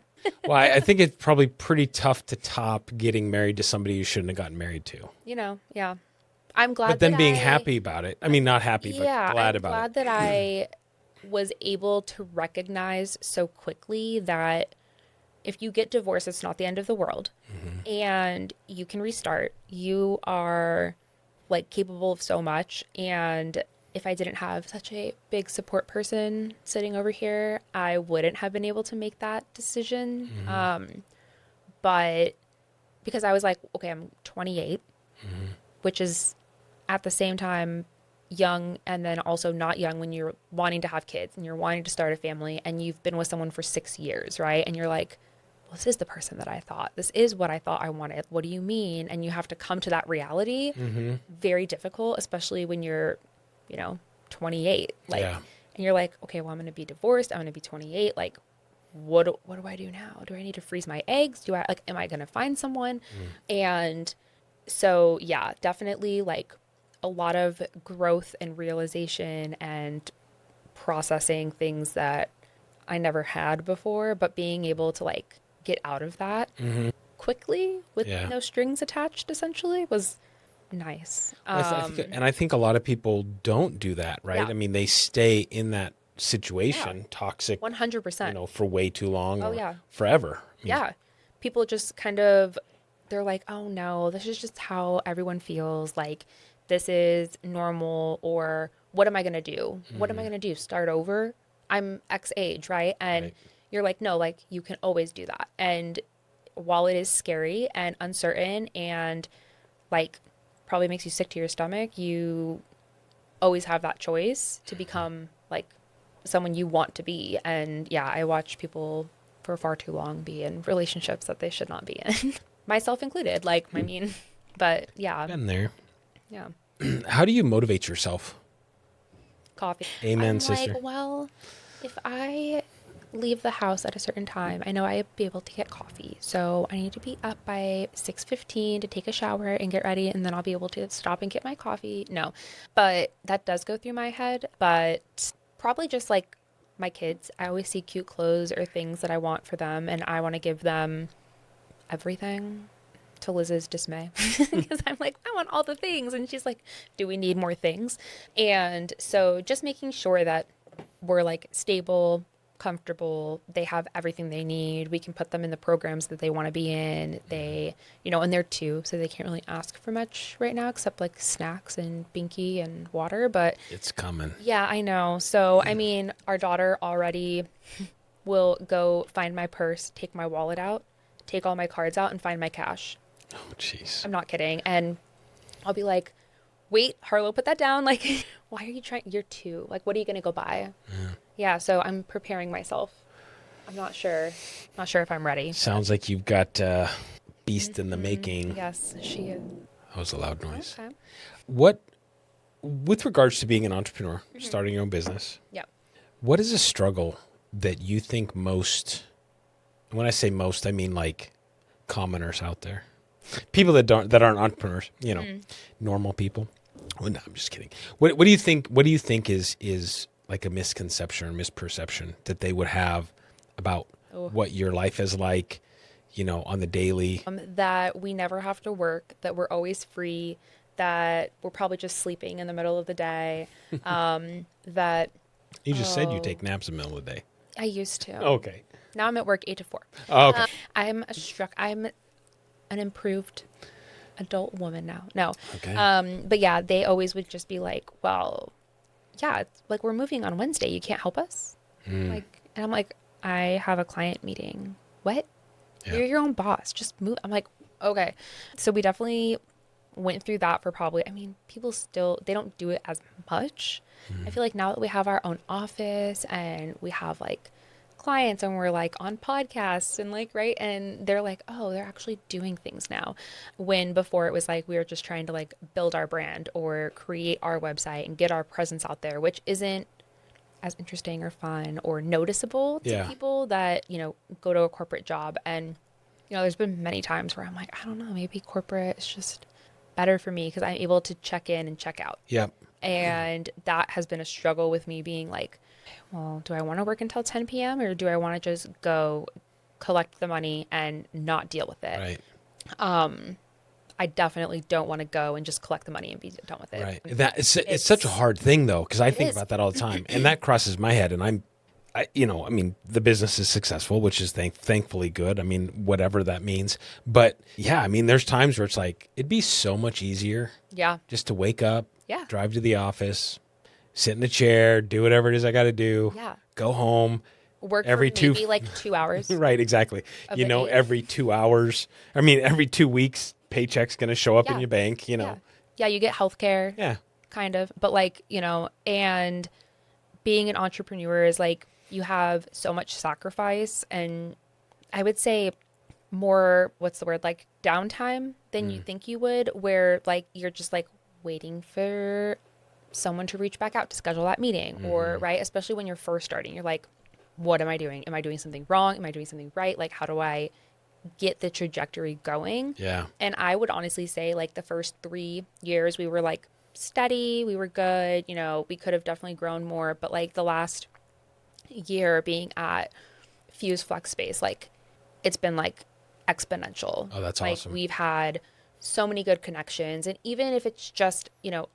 Well, I think it's probably pretty tough to top getting married to somebody you shouldn't have gotten married to. Yeah. I'm glad But then that being happy about it. I mean, not happy, but glad I'm about glad it. that I was able to recognize so quickly that if you get divorced, it's not the end of the world. And you can restart. You are like capable of so much. And if I didn't have such a big support person sitting over here, I wouldn't have been able to make that decision. But because I was like, okay, I'm 28, which is at the same time young and then also not young when you're wanting to have kids and you're wanting to start a family and you've been with someone for 6 years, right? And you're like, well, this is the person that I thought. This is what I thought I wanted. What do you mean? And you have to come to that reality. Very difficult, especially when you're, 28. And you're like, okay, well, I'm going to be divorced. I'm going to be 28. Like, what do I do now? Do I need to freeze my eggs? Am I going to find someone? And so, yeah, definitely like a lot of growth and realization and processing things that I never had before, but being able to like get out of that quickly with no strings attached essentially was nice. I think a lot of people don't do that, right? Yeah. I mean, they stay in that situation, toxic, 100%. for way too long or yeah. forever. Yeah. People just kind of, they're like, oh no, this is just how everyone feels. Like, this is normal, or what am I going to do? What am I going to do? Start over? I'm X age, right? And you're like, no, like you can always do that. And while it is scary and uncertain and like probably makes you sick to your stomach, you always have that choice to become like someone you want to be. And yeah, I watch people for far too long be in relationships that they should not be in, myself included. Like, I mean, but yeah. Been there. Yeah. How do you motivate yourself? Coffee. Amen, I'm sister. like, well, if I leave the house at a certain time, I know I'll be able to get coffee. So I need to be up by 6:15 to take a shower and get ready, and then I'll be able to stop and get my coffee. No, but that does go through my head. But probably just like my kids, I always see cute clothes or things that I want for them, and I want to give them everything, to Liz's dismay, because I'm like, I want all the things. And she's like, do we need more things? And so just making sure that we're like stable, comfortable, they have everything they need. We can put them in the programs that they want to be in. They, and they're 2, so they can't really ask for much right now except like snacks and binky and water. But it's coming. Yeah, I know. So, I mean, our daughter already will go find my purse, take my wallet out, take all my cards out, and find my cash. Oh, jeez. I'm not kidding. And I'll be like, wait, Harlow, put that down. Like, why are you trying? You're two. Like, what are you going to go buy? Yeah. So I'm preparing myself. I'm not sure. Not sure if I'm ready. Sounds like you've got beast in the making. Yes, she is. That was a loud noise. Okay. What, with regards to being an entrepreneur, starting your own business, Yeah. what is a struggle that you think most, and when I say most, I mean like commoners out there, people that aren't entrepreneurs, normal people. Well, no, I'm just kidding. What do you think? What do you think is like a misconception or misperception that they would have about what your life is like, on the daily? That we never have to work, that we're always free, that we're probably just sleeping in the middle of the day. That You just said you take naps in the middle of the day. I used to. Okay. Now I'm at work 8 to 4. Oh, okay. I'm an improved adult woman now. No. Okay. But yeah, they always would just be like, well, yeah, it's like we're moving on Wednesday. You can't help us. Like, and I'm like, I have a client meeting. What? Yeah. You're your own boss. Just move. I'm like, okay. So we definitely went through that for probably, people still, they don't do it as much. I feel like now that we have our own office and we have like clients and we're like on podcasts and like, right. And they're like, oh, they're actually doing things now. When before it was like, we were just trying to like build our brand or create our website and get our presence out there, which isn't as interesting or fun or noticeable to people that, go to a corporate job. And, there's been many times where I'm like, I don't know, maybe corporate is just better for me because I'm able to check in and check out. Yep. And that has been a struggle with me being like, well, do I want to work until 10 p.m. or do I want to just go collect the money and not deal with it? Right. I definitely don't want to go and just collect the money and be done with it. Right. It's such a hard thing though, because I think about that all the time, and that crosses my head. And the business is successful, which is thankfully good. Whatever that means. But yeah, there's times where it's like it'd be so much easier. Yeah. Just to wake up. Yeah. Drive to the office, sit in a chair, do whatever it is I got to do. Yeah. Go home. Work every for maybe like 2 hours. Right. Exactly. Every 2 hours. Every 2 weeks. Paycheck's going to show up in your bank, Yeah, you get healthcare. Yeah. Kind of. But like, and being an entrepreneur is like you have so much sacrifice and I would say more, what's the word, like downtime than you think you would, where like you're just like waiting for someone to reach back out to schedule that meeting or right, especially when you're first starting. You're like, what am I doing? Am I doing something wrong? Am I doing something right? Like, how do I get the trajectory going? Yeah. And I would honestly say like the first 3 years we were like steady, we were good, we could have definitely grown more, but like the last year being at Fuse Flex Space, like it's been like exponential. Oh, that's like, awesome. We've had so many good connections, and even if it's just,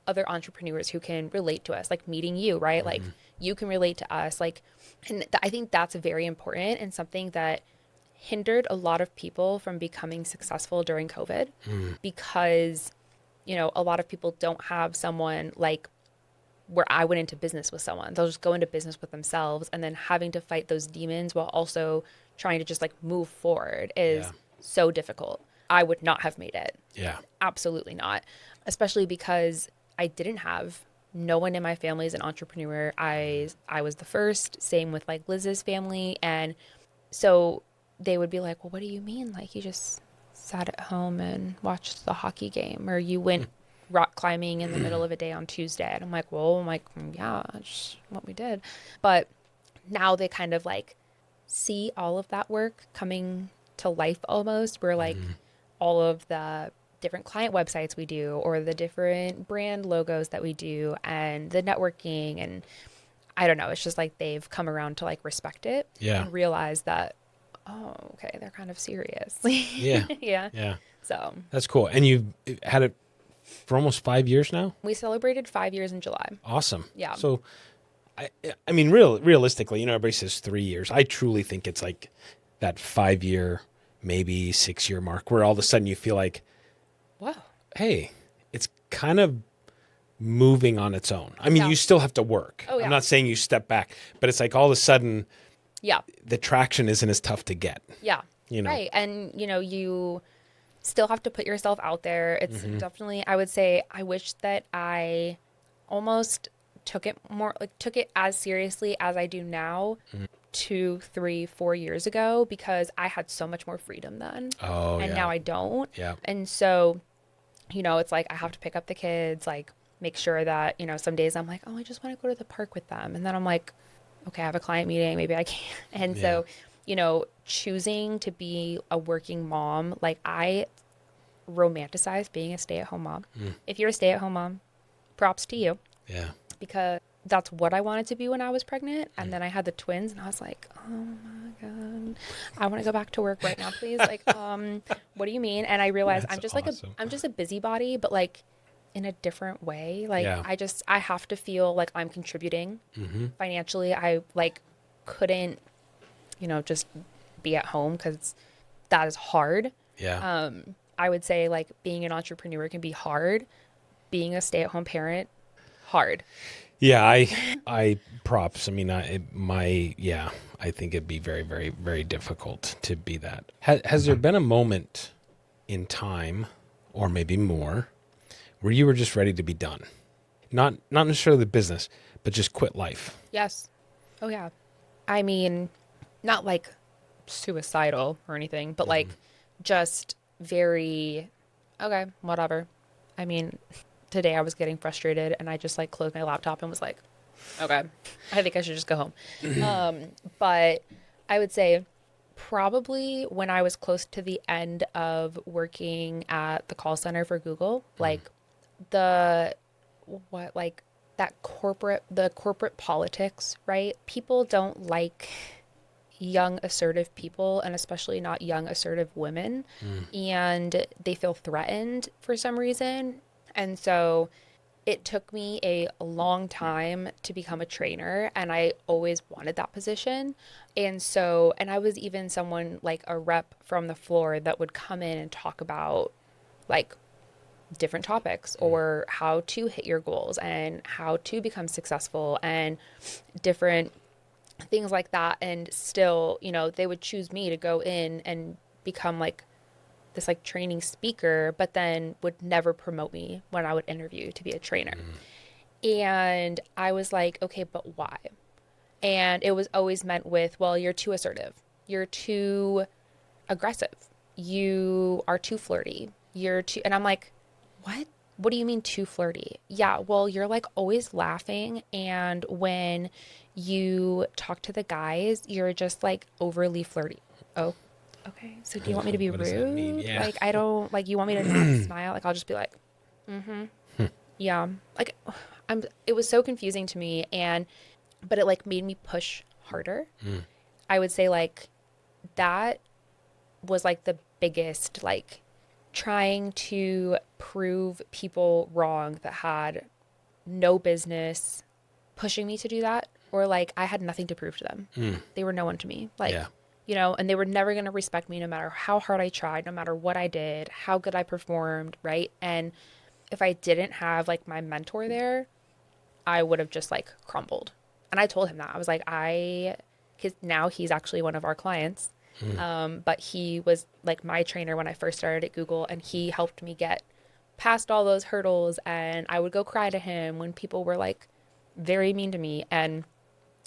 other entrepreneurs who can relate to us, like meeting you, right? Like you can relate to us, like, and I think that's very important and something that hindered a lot of people from becoming successful during COVID because, a lot of people don't have someone like where I went into business with someone. They'll just go into business with themselves, and then having to fight those demons while also trying to just like move forward is so difficult. I would not have made it. Yeah. Absolutely not. Especially because I didn't have, no one in my family is an entrepreneur. I was the first, same with like Liz's family. And so they would be like, well, what do you mean? Like you just sat at home and watched the hockey game, or you went rock climbing in the middle of a day on Tuesday. And I'm like, well, yeah, that's what we did. But now they kind of like see all of that work coming to life almost, where like all of the different client websites we do, or the different brand logos that we do, and the networking, and I don't know, it's just like they've come around to like respect it and realize that, oh, okay, they're kind of serious. Yeah. Yeah. So that's cool. And you've had it for almost 5 years now? We celebrated 5 years in July. Awesome. Yeah. So, realistically, everybody says 3 years. I truly think it's like that 5 year, maybe 6 year mark where all of a sudden you feel like, wow, hey, it's kind of moving on its own. You still have to work. Oh, yeah. I'm not saying you step back, but it's like all of a sudden, yeah, the traction isn't as tough to get. Yeah. Right. And, still have to put yourself out there. It's definitely, I would say, I wish that I almost took it as seriously as I do now 2, 3, 4 years ago, because I had so much more freedom then. Oh, And yeah. now I don't. Yeah. And so, it's like I have to pick up the kids, like make sure that, some days I'm like, oh, I just want to go to the park with them. And then I'm like, okay, I have a client meeting, maybe I can't. And Yeah. so, choosing to be a working mom, like I romanticize being a stay-at-home mom. If you're a stay-at-home mom, props to you, Yeah. because that's what I wanted to be when I was pregnant. And then I had the twins and I was like, oh my God, I want to go back to work right now, please. Like, what do you mean? And I realized That's I'm just awesome. I'm just a busybody, but like in a different way. Like Yeah. I have to feel like I'm contributing financially. I like couldn't, just be at home, because that is hard. Yeah. I would say like being an entrepreneur can be hard. Being a stay-at-home parent, hard. Yeah, I props. I mean, I think it'd be very, very, very difficult to be that. Has there been a moment in time, or maybe more, where you were just ready to be done? Not necessarily the business, but just quit life. Yes. Oh yeah. I mean, not like suicidal or anything, but like just very, okay, whatever. I mean, today I was getting frustrated and I just like closed my laptop and was like, okay, I think I should just go home. But I would say probably when I was close to the end of working at the call center for Google, like the what like the corporate politics, right? People don't like young assertive people, and especially not young assertive women, and they feel threatened for some reason. And so it took me a long time to become a trainer, and I always wanted that position. And I was even someone like a rep from the floor that would come in and talk about like different topics, or how to hit your goals and how to become successful and different things like that. And still, they would choose me to go in and become like this like training speaker, but then would never promote me when I would interview to be a trainer. And I was like, okay, but why? And it was always meant with, well, you're too assertive. You're too aggressive. You are too flirty. And I'm like, what? What do you mean too flirty? Yeah, well, you're like always laughing. And when you talk to the guys, you're just like overly flirty. Oh, okay. So do you want me to be What does that mean? rude? Yeah. Like, I don't, like, you want me to not smile? Like, I'll just be like, yeah. Like, it was so confusing to me. But it like made me push harder. I would say like that was like the biggest, like trying to prove people wrong that had no business pushing me to do that, or like I had nothing to prove to them. They were no one to me. Like, Yeah. and they were never going to respect me no matter how hard I tried, no matter what I did, how good I performed, right? And if I didn't have like my mentor there, I would have just like crumbled. And I told him that. I was like, because now he's actually one of our clients. But he was like my trainer when I first started at Google, and he helped me get past all those hurdles. And I would go cry to him when people were like very mean to me. And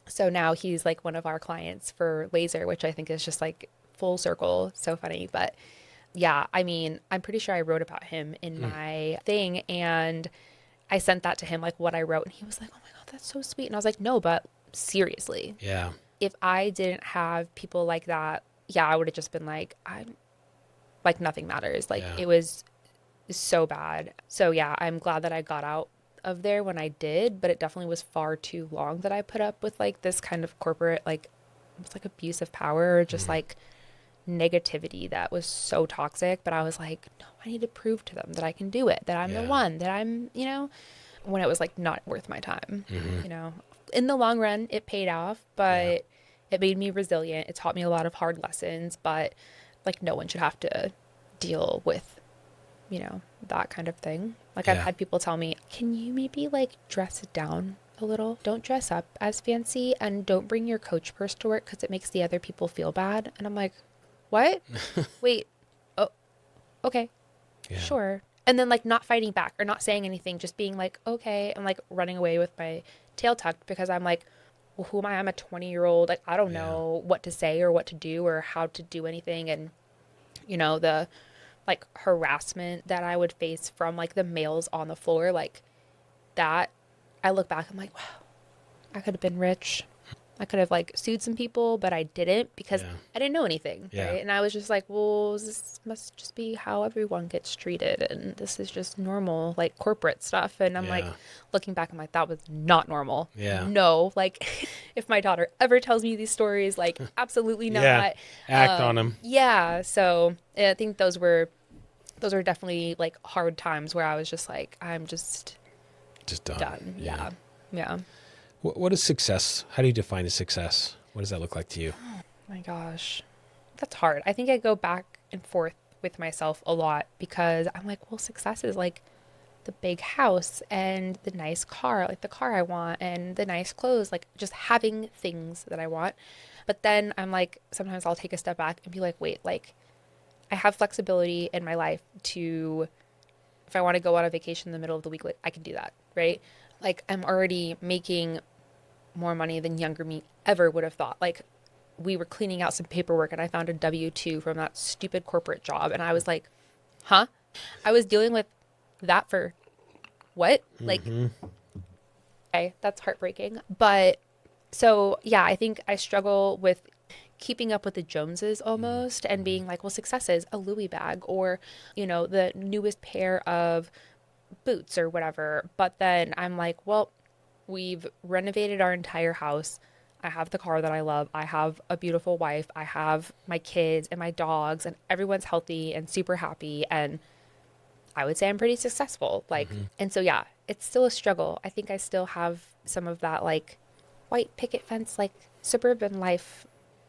so now he's like one of our clients for laser, which I think is just like full circle. So funny. But yeah, I mean, I'm pretty sure I wrote about him in my thing, and I sent that to him, like what I wrote. And he was like, oh my God, that's so sweet. And I was like, no, but seriously, Yeah. if I didn't have people like that, yeah, I would have just been like, I'm like, nothing matters. Like, Yeah. it was so bad. So yeah, I'm glad that I got out of there when I did, but it definitely was far too long that I put up with like this kind of corporate, like, it's like abuse of power, or just like negativity that was so toxic. But I was like, no, I need to prove to them that I can do it, that I'm the Yeah. one, that I'm, when it was like not worth my time, in the long run, it paid off, but it made me resilient. It taught me a lot of hard lessons, but like no one should have to deal with, that kind of thing. Like I've Yeah. had people tell me, can you maybe like dress it down a little? Don't dress up as fancy, and don't bring your Coach purse to work because it makes the other people feel bad. And I'm like, what? Wait, oh, okay, Yeah. sure. And then like not fighting back or not saying anything, just being like, okay, and like running away with my tail tucked because I'm like, well, who am I? I'm a 20-year-old. Like, I don't Yeah. know what to say or what to do or how to do anything. And, the like harassment that I would face from like the males on the floor, like that, I look back, I'm like, wow, I could have been rich. I could have like sued some people, but I didn't because Yeah. I didn't know anything. Yeah. Right. And I was just like, well, this must just be how everyone gets treated. And this is just normal, like corporate stuff. And I'm like, Yeah. looking back, I'm like, that was not normal. Yeah. No, like if my daughter ever tells me these stories, like absolutely not. Yeah. Act on them. Yeah. So I think those were definitely like hard times where I was just like, I'm just Just done. done. Yeah. Yeah. What is success? How do you define a success? What does that look like to you? My gosh, that's hard. I think I go back and forth with myself a lot because I'm like, well, success is like the big house and the nice car, like the car I want and the nice clothes, like just having things that I want. But then I'm like, sometimes I'll take a step back and be like, wait, like I have flexibility in my life to, if I want to go on a vacation in the middle of the week, like I can do that, right? Like I'm already making more money than younger me ever would have thought. Like we were cleaning out some paperwork and I found a W-2 from that stupid corporate job. And I was like, huh? I was dealing with that for what? Like, okay, that's heartbreaking. But so, yeah, I think I struggle with keeping up with the Joneses almost and being like, well, success is a Louis bag or, the newest pair of boots or whatever. But then I'm like, well, we've renovated our entire house. I have the car that I love. I have a beautiful wife. I have my kids and my dogs, and everyone's healthy and super happy. And I would say I'm pretty successful. Like, and so, yeah, it's still a struggle. I think I still have some of that, like, white picket fence, like, suburban life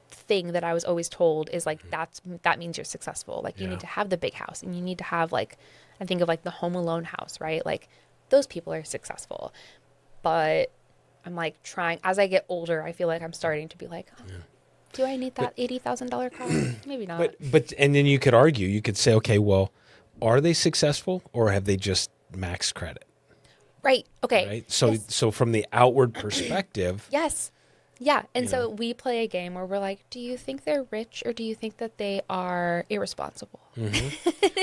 thing that I was always told is like, that means you're successful. Like, you Yeah. need to have the big house and you need to have, like, I think of like the Home Alone house, right? Like, those people are successful. But I'm like trying, as I get older, I feel like I'm starting to be like, oh, do I need that $80,000 car? Maybe not. And then you could argue, you could say, okay, well, are they successful or have they just maxed credit? Right. Okay. Right. So, Yes. so from the outward perspective, Yes. Yeah. And You so know. we play a game where we're like, do you think they're rich or do you think that they are irresponsible?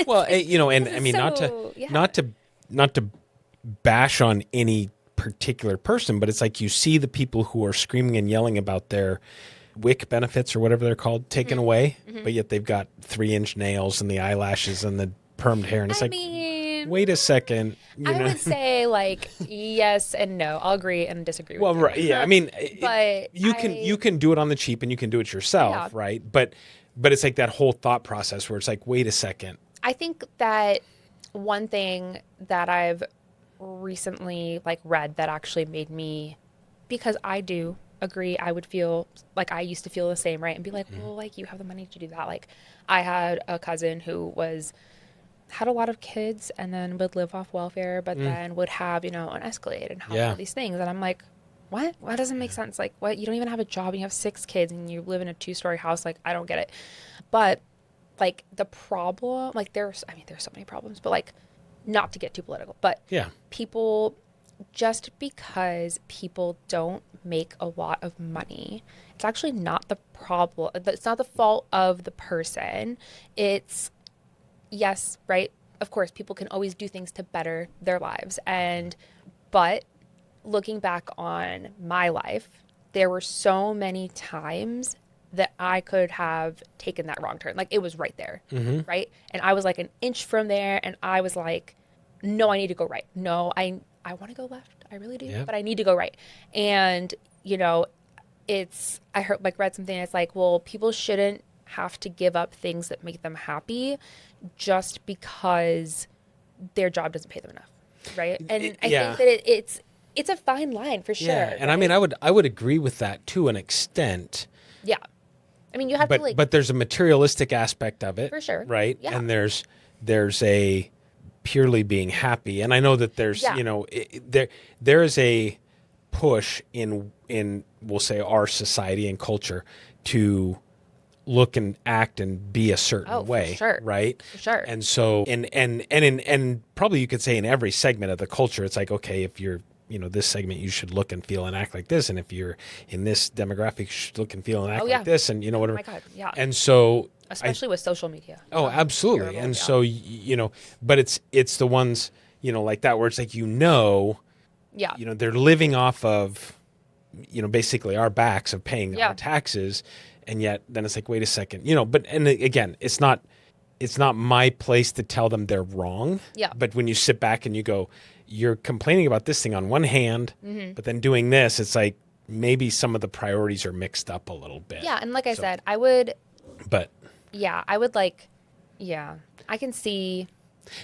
well, and I mean, So, yeah. not to bash on any particular person, but it's like you see the people who are screaming and yelling about their WIC benefits or whatever they're called taken away, but yet they've got 3-inch nails and the eyelashes and the permed hair, and it's I like, mean, wait a second, I would say like yes and no. I'll agree and disagree with Well, you. right, yeah. I mean, But you can do it on the cheap and you can do it yourself, Yeah. right? But it's like that whole thought process where it's like, wait a second. I think that one thing that I've recently like read that actually made me, because I do agree, I would feel like I used to feel the same, right? And be like, well, like you have the money to do that. Like I had a cousin who had a lot of kids and then would live off welfare, but then would have, an Escalade and have Yeah. all these things. And I'm like, what? That doesn't make sense. Like, what? You don't even have a job and you have 6 kids and you live in a 2-story house. Like, I don't get it. But like the problem, like there's so many problems, but like not to get too political, but Yeah. people, just because people don't make a lot of money, it's actually not the problem. It's not the fault of the person. It's, yes, right? Of course, people can always do things to better their lives. But looking back on my life, there were so many times that I could have taken that wrong turn. Like it was right there, right? And I was like an inch from there, and I was like, no, I need to go right. No, I want to go left. I really do, Yeah. but I need to go right. And I heard read something that's like, well, people shouldn't have to give up things that make them happy just because their job doesn't pay them enough, right? And I Yeah. think that it's a fine line for sure. Yeah. And I right? mean, I would agree with that to an extent. Yeah. I mean, you have to like, But there's a materialistic aspect of it, For sure. right? Yeah. And there's a purely being happy, and I know that there's Yeah. there is a push in we'll say our society and culture to look and act and be a certain Oh, for way, sure. right? For sure. And so, and probably you could say in every segment of the culture, it's like, okay, if you're, this segment, you should look and feel and act like this, and if you're in this demographic, you should look and feel and act Oh, yeah. like this, and Oh whatever. my God. Yeah. And so, Especially with social media. oh, absolutely. Terrible, And yeah. so, but it's the ones, like that where it's like, Yeah. they're living off of, basically our backs of paying Yeah. our taxes. And yet then it's like, wait a second, and again, it's not my place to tell them they're wrong. Yeah. But when you sit back and you go, you're complaining about this thing on one hand, but then doing this, it's like maybe some of the priorities are mixed up a little bit. Yeah. And like I said, I would I can see.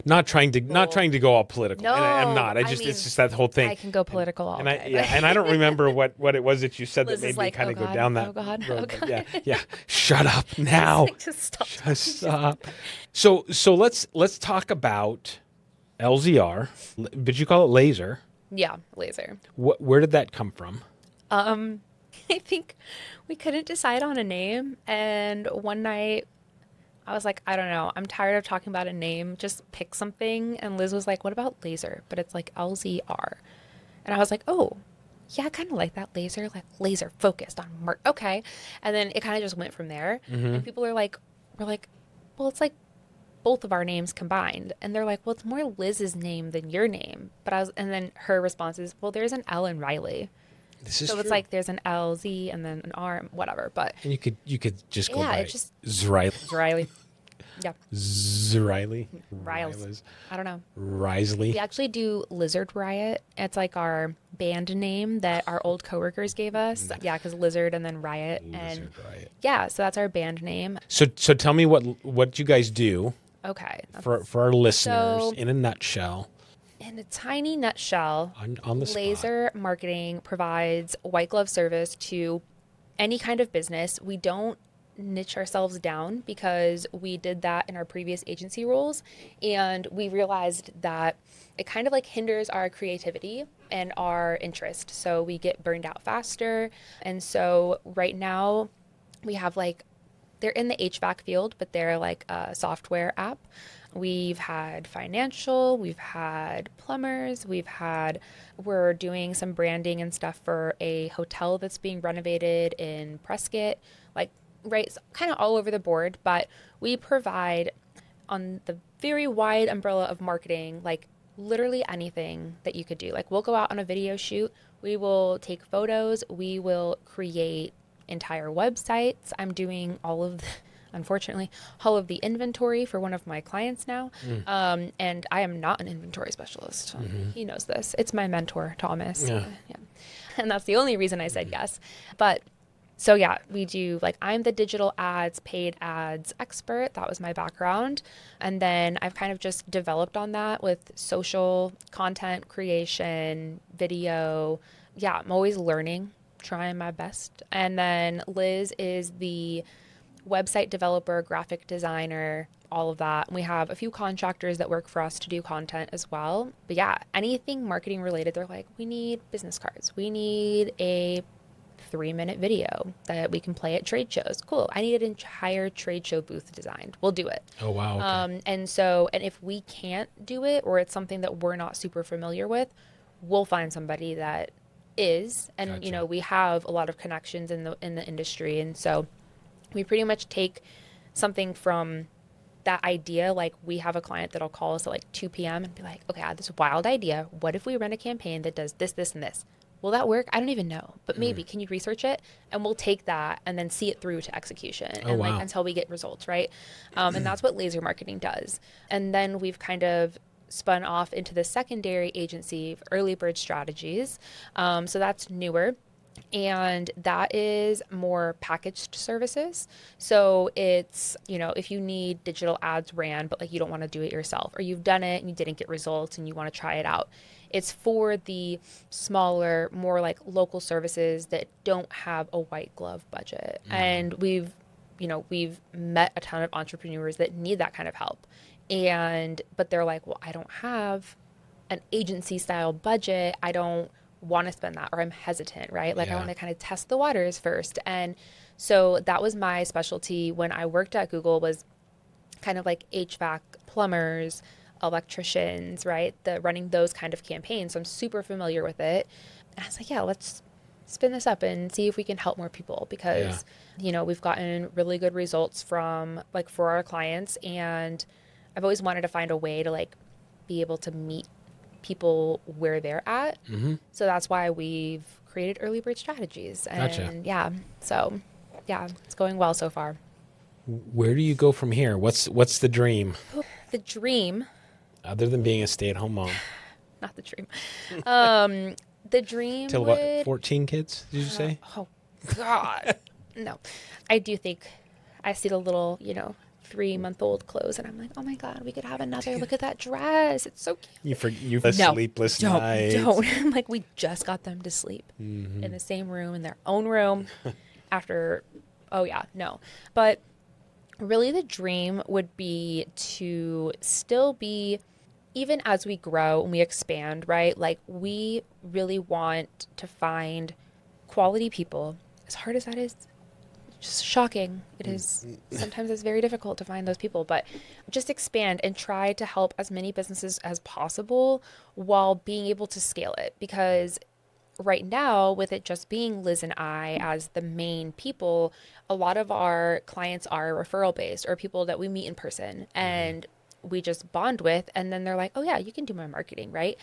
Not trying to go all political. No, and I'm not. It's just that whole thing. I can go political all day. And I don't remember what it was that you said Liz that made is me like, kind of oh go God, down that oh God, road. oh But God. yeah. Shut up now. Just stop. Just stop. So let's talk about LZR. Did you call it laser? Yeah, laser. Where did that come from? I think we couldn't decide on a name, and one night I was like, I don't know, I'm tired of talking about a name. Just pick something. And Liz was like, what about laser? But it's like LZR. And I was like, oh, yeah, I kind of like that, laser, like laser focused on mark. Okay. And then it kind of just went from there. And people are like, we're like, well, it's like both of our names combined. And they're like, well, it's more Liz's name than your name. And then her response is, well, there's an L in Ryelee. This is So true. it's like there's an L, Z, and then an R, whatever. But And you could just go yeah, by it just Zrylee. Ryelee. Yeah. Zrylee. Riles. I don't know. Ryelee. We actually do Lizard Riot. It's like our band name that our old coworkers gave us. Yeah, because Lizard and then Riot. And Lizard Riot. yeah, so that's our band name. So tell me what you guys do Okay. for our listeners So- in a nutshell. In a tiny nutshell, On the spot. laser marketing provides white glove service to any kind of business. We don't niche ourselves down because we did that in our previous agency roles, and we realized that it kind of like hinders our creativity and our interest, so we get burned out faster. And so right now we have like, they're in the HVAC field, but they're like a software app. We've had financial, we've had plumbers, we're doing some branding and stuff for a hotel that's being renovated in Prescott, like, right, kind of all over the board. But we provide on the very wide umbrella of marketing, like literally anything that you could do. Like, we'll go out on a video shoot, we will take photos, we will create entire websites. I'm doing unfortunately, all of the inventory for one of my clients now. And I am not an inventory specialist. He knows this. It's my mentor, Thomas. Yeah. And that's the only reason I said yes. But so yeah, we do, like, I'm the digital ads, paid ads expert. That was my background. And then I've kind of just developed on that with social content creation, video. Yeah, I'm always learning, trying my best. And then Liz is the website developer, graphic designer, all of that. And we have a few contractors that work for us to do content as well. But yeah, anything marketing related, they're like, we need business cards. We need a 3-minute video that we can play at trade shows. Cool. I need an entire trade show booth designed. We'll do it. Oh, wow. Okay. And if we can't do it, or it's something that we're not super familiar with, we'll find somebody that is. And, Gotcha. we have a lot of connections in the industry. And so we pretty much take something from that idea. Like, we have a client that'll call us at like 2 p.m. and be like, okay, I have this wild idea. What if we run a campaign that does this, this, and this? Will that work? I don't even know, but maybe. Can you research it? And we'll take that and then see it through to execution and wow. like until we get results, right? And that's what laser marketing does. And then we've kind of spun off into the secondary agency, Early Bird Strategies. So that's newer. And that is more packaged services. So it's, if you need digital ads ran, but like you don't want to do it yourself, or you've done it and you didn't get results and you want to try it out. It's for the smaller, more like local services that don't have a white glove budget. And we've met a ton of entrepreneurs that need that kind of help. But they're like, well, I don't have an agency style budget. I don't want to spend that, or I'm hesitant, right? Like, I want to kind of test the waters first. And So that was my specialty when I worked at Google, was kind of like HVAC, plumbers, electricians, right? The running those kind of campaigns. So I'm super familiar with it. And I was like, yeah, let's spin this up and see if we can help more people because, we've gotten really good results from like for our clients. And I've always wanted to find a way to like be able to meet people where they're at. So that's why we've created early bird strategies. And it's going well so far. Where do you go from here? What's the dream? The dream, Other than being a stay-at-home mom. not the dream. The dream Till would, what, 14 kids, did you say? oh God, no. I do think I see the little, 3-month-old clothes and I'm like, oh my God, we could have another. Look at that dress. It's so cute. You've No, sleepless nights. Don't. I'm like, we just got them to sleep in the same room, in their own room after, oh yeah, no. But really the dream would be to still be, even as we grow and we expand, right? Like we really want to find quality people, as hard as that is. Just shocking. It is sometimes it's very difficult to find those people, but just expand and try to help as many businesses as possible while being able to scale it. Because right now, with it just being Liz and I as the main people, a lot of our clients are referral based or people that we meet in person and we just bond with. And then they're like, oh yeah, you can do my marketing, right?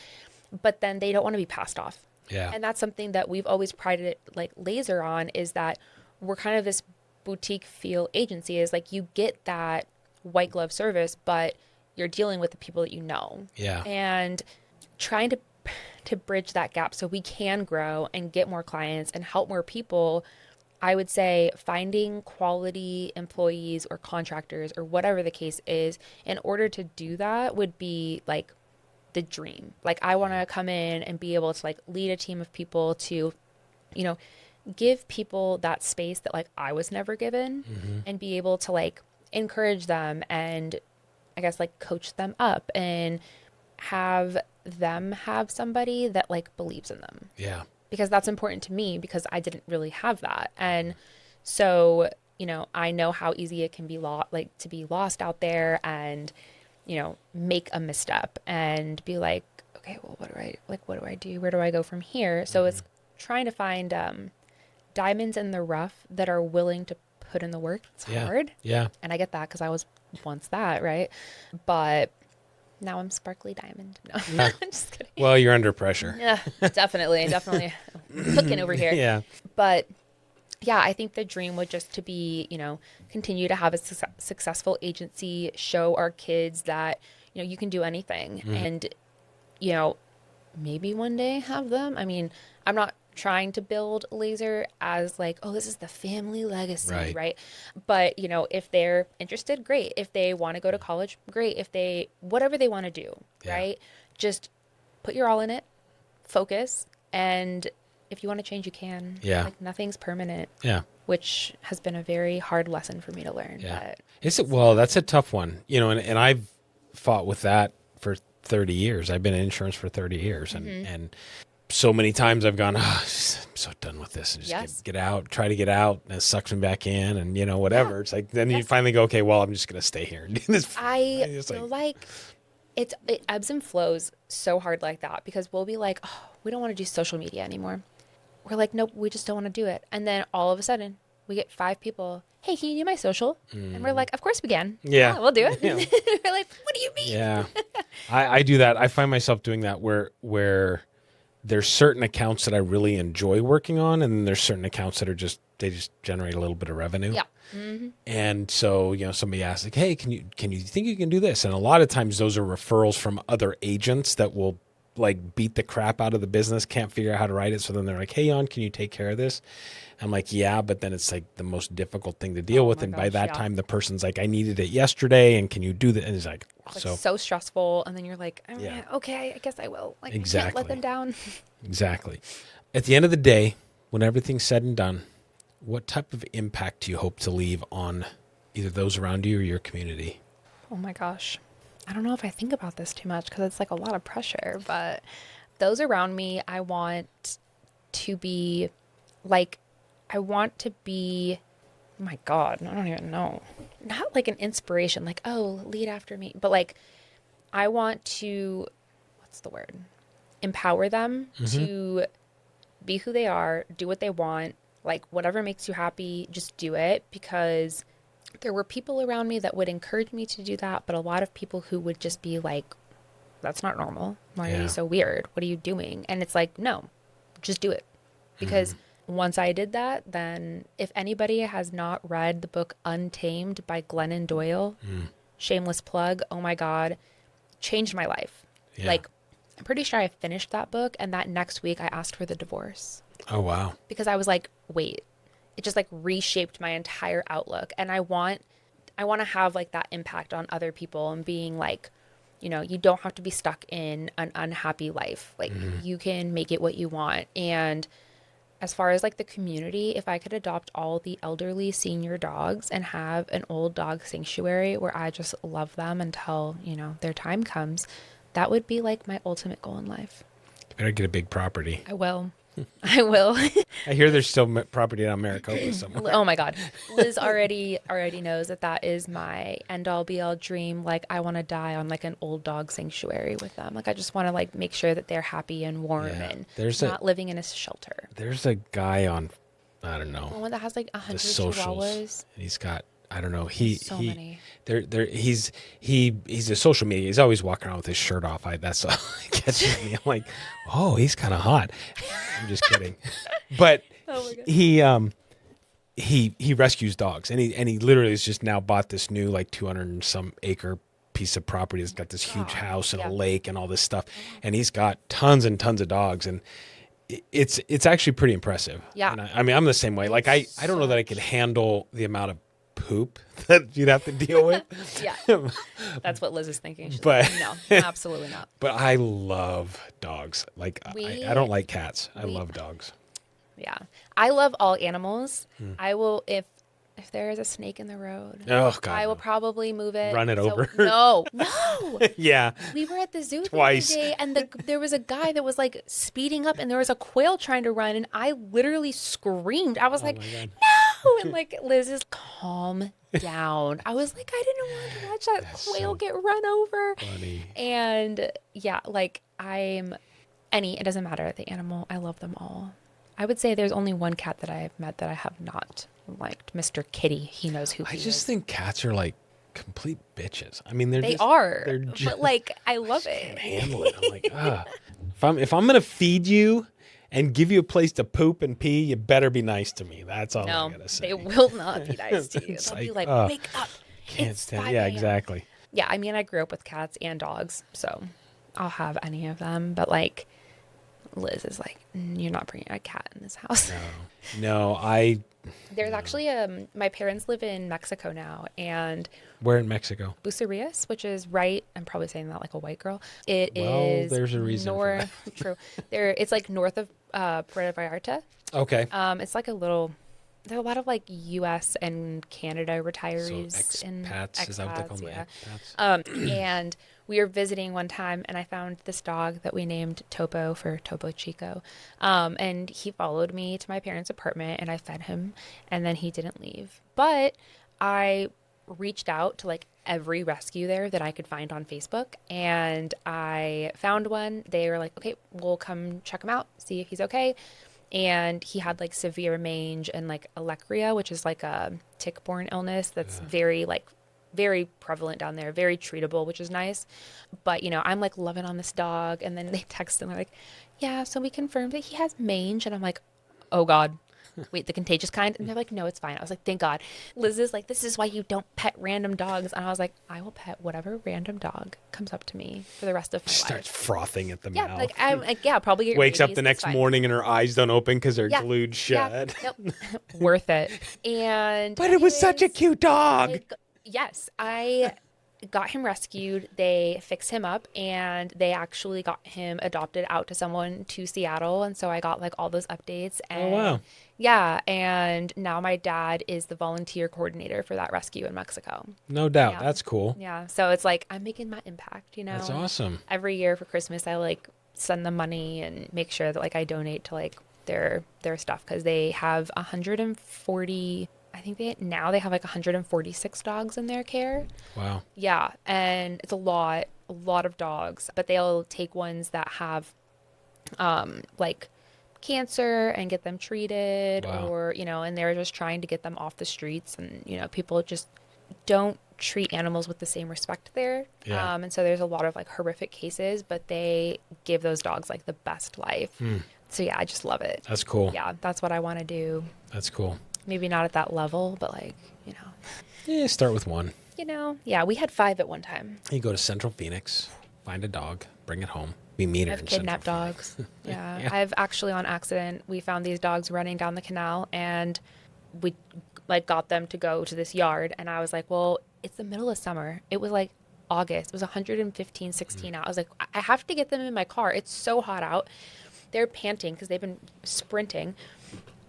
But then they don't want to be passed off. Yeah. And that's something that we've always prided it like laser on, is that we're kind of this boutique feel agency. Is like you get that white glove service, but you're dealing with the people that you know. Yeah. And trying to bridge that gap so we can grow and get more clients and help more people. I would say finding quality employees or contractors or whatever the case is, in order to do that would be like the dream. Like I want to come in and be able to like lead a team of people to, give people that space that like I was never given and be able to like encourage them and I guess like coach them up and have them have somebody that like believes in them. Yeah. Because that's important to me because I didn't really have that. And so, I know how easy it can be to be lost out there and, make a misstep and be like, okay, well, what do I do? Where do I go from here? So it's trying to find diamonds in the rough that are willing to put in the work. It's hard. Yeah. And I get that because I was once that, right? But now I'm sparkly diamond. No, I'm just kidding. Well, you're under pressure. Yeah, definitely cooking over here. Yeah. But yeah, I think the dream would just to be, continue to have a successful agency, show our kids that, you can do anything and, maybe one day have them. I mean, I'm not trying to build Laser as like, oh, this is the family legacy, right? But, if they're interested, great. If they want to go to college, great. If they, whatever they want to do, right? Just put your all in it, focus, and if you want to change, you can. Yeah. Like nothing's permanent. Yeah. Which has been a very hard lesson for me to learn. Yeah. But Well, that's a tough one, and I've fought with that for 30 years. I've been in insurance for 30 years and so many times I've gone, I'm so done with this. And just get out, try to get out, and it sucks me back in, and whatever. It's like then you finally go, okay, well, I'm just gonna stay here and do this. I feel like it ebbs and flows so hard like that because we'll be like, oh, we don't want to do social media anymore. We're like, nope, we just don't want to do it. And then all of a sudden, we get 5 people. Hey, can you do my social? And we're like, of course we can. Yeah, we'll do it. Yeah. We're like, what do you mean? Yeah, I do that. I find myself doing that where there's certain accounts that I really enjoy working on, and then there's certain accounts that are they just generate a little bit of revenue. Yeah. And so, somebody asks like, hey, can you think you can do this? And a lot of times those are referrals from other agents that will like beat the crap out of the business, can't figure out how to write it. So then they're like, hey, Jan, can you take care of this? I'm like, yeah, but then it's like the most difficult thing to deal with. And by that time, the person's like, I needed it yesterday. And can you do that? And it's like, so stressful. And then you're like, okay, I guess I will. Like, exactly. I can't let them down. Exactly. At the end of the day, when everything's said and done, what type of impact do you hope to leave on either those around you or your community? Oh my gosh. I don't know if I think about this too much because it's like a lot of pressure, but those around me, I want to be my God, I don't even know. Not like an inspiration, like, oh, lead after me. But like, I want to, what's the word? Empower them to be who they are, do what they want, like whatever makes you happy, just do it. Because there were people around me that would encourage me to do that, but a lot of people who would just be like, that's not normal. Why are Yeah. you so weird? What are you doing? And it's like, no, just do it. Because once I did that, then if anybody has not read the book Untamed by Glennon Doyle, shameless plug, oh my God, changed my life. Yeah. Like, I'm pretty sure I finished that book, and that next week I asked for the divorce Oh, wow. because I was like, wait, it just like reshaped my entire outlook. And I want to have like that impact on other people and being like, you know, you don't have to be stuck in an unhappy life. Like you can make it what you want. And as far as like the community, if I could adopt all the elderly senior dogs and have an old dog sanctuary where I just love them until, you know, their time comes, that would be like my ultimate goal in life. You better get a big property. I will. I will. I hear there's still property on Maricopa somewhere. Oh my God. Liz already knows that is my end all be all dream. Like I want to die on like an old dog sanctuary with them. Like I just want to like make sure that they're happy and warm Yeah. and There's not living in a shelter. There's a guy on, I don't The know, one that has like the 100 socials. chihuahuas. And he's got, I don't know, So many. he's a social media. He's always walking around with his shirt off. That's all that catches me. I'm like, oh, he's kind of hot. I'm just kidding. But Oh my God. he rescues dogs, and he literally has just now bought this new like 200 and some acre piece of property. It's got this huge house and yeah. a lake and all this stuff, and he's got tons and tons of dogs, and it's actually pretty impressive. Yeah. And I mean, I'm the same way. Like I don't know that I could handle the amount of poop that you'd have to deal with. Yeah. That's what Liz is thinking. She's But- like, no, absolutely not. But I love dogs. Like I don't like cats. I love dogs. Yeah. I love all animals. Hmm. I will, if there is a snake in the road, Oh God. I will probably move it. Run it over. No. Yeah. We were at the zoo Twice. the other day, and there was a guy that was like speeding up, and there was a quail trying to run, and I literally screamed. I was like, Oh my God. no! And like Liz is calm down. I was like, I didn't want to watch that quail get run over. Funny. And yeah, like it doesn't matter the animal. I love them all. I would say there's only one cat that I have met that I have not liked, Mr. Kitty. He knows who I he just is. think cats are like complete bitches. I mean, They just, are, They're just, but like I love can't it. handle it. I'm like, if I'm gonna feed you and give you a place to poop and pee, you better be nice to me. That's all I No, gotta say. they will not be nice to you. It's They'll be like, like, wake up. Can't It's stand. 5 Yeah, a.m. exactly. Yeah, I mean, I grew up with cats and dogs, so I'll have any of them. But like, Liz is like, you're not bringing a cat in this house. No, There's actually my parents live in Mexico now, and we're in Mexico. Bucerias, which is right. I'm probably saying that like a white girl. It Well, is there's a reason for north. True. It's like north of Puerto Vallarta. Okay. It's like a little. There are a lot of like U.S. and Canada retirees and expats, is that what they call them? yeah. Expats? And we were visiting one time, and I found this dog that we named Topo for Topo Chico. And he followed me to my parents' apartment, and I fed him, and then he didn't leave. But I reached out to like every rescue there that I could find on Facebook, and I found one. They were like, okay, we'll come check him out, see if he's okay. And he had like severe mange and like alecria, which is like a tick-borne illness that's very prevalent down there, very treatable, which is nice. But, you know, I'm like loving on this dog. And then they text and they're like, yeah, so we confirmed that he has mange. And I'm like, oh God, wait, the contagious kind? And they're like, no, it's fine. I was like, thank God. Liz is like, this is why you don't pet random dogs. And I was like, I will pet whatever random dog comes up to me for the rest of my Starts life. frothing at the Yeah, mouth. like I'm like, yeah, probably get Wakes up rabies, the it's next fine. morning and her eyes don't open because they're Yeah, glued shut. Yeah, nope. Worth it. And But it was such a anyways, cute dog. yes, I got him rescued. They fixed him up, and they actually got him adopted out to someone to Seattle. And so I got like all those updates. And wow. yeah, and now my dad is the volunteer coordinator for that rescue in Mexico. No doubt. Yeah. That's cool. Yeah, so it's like I'm making my impact, you know. That's awesome. Every year for Christmas, I like send them money and make sure that like I donate to like their stuff, because they have 140, I think they have like 146 dogs in their care. Wow. Yeah, and it's a lot of dogs, but they'll take ones that have like cancer and get them treated, Wow. or and they're just trying to get them off the streets, and people just don't treat animals with the same respect there. Yeah. And so there's a lot of like horrific cases, but they give those dogs like the best life. So yeah, I just love it. That's cool. Yeah, that's what I want to do. That's cool. Maybe not at that level, but like, Yeah, start with one. Yeah, we had 5 at one time. You go to Central Phoenix, find a dog, bring it home. Be meaner I've in kidnapped Central dogs. Yeah. Yeah. I've actually on accident, we found these dogs running down the canal, and we like got them to go to this yard, and I was like, well, it's the middle of summer. It was like August. It was 115, 16 out. I was like, I have to get them in my car. It's so hot out. They're panting because they've been sprinting.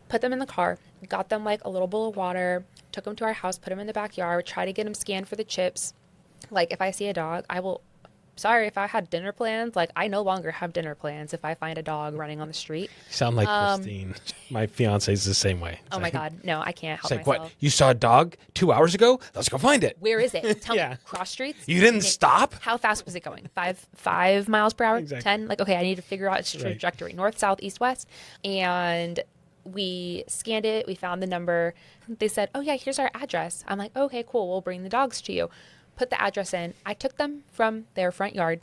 Put them in the car, got them like a little bowl of water, took them to our house, put them in the backyard, try to get them scanned for the chips. Like if I see a dog, sorry, if I had dinner plans, like I no longer have dinner plans if I find a dog running on the street. You sound like Christine. My fiance is the same way. Oh my God. No, I can't help It's like, myself. what? You saw a dog 2 hours ago? Let's go find it. Where is it? Tell Yeah. me. Cross streets? You didn't stop? How fast was it going? 5 miles per hour? Exactly. 10? Like, okay, I need to figure out its Right. trajectory. North, south, east, west. And we scanned it. We found the number. They said, oh yeah, here's our address. I'm like, okay, cool. We'll bring the dogs to you. Put the address in. I took them from their front yard.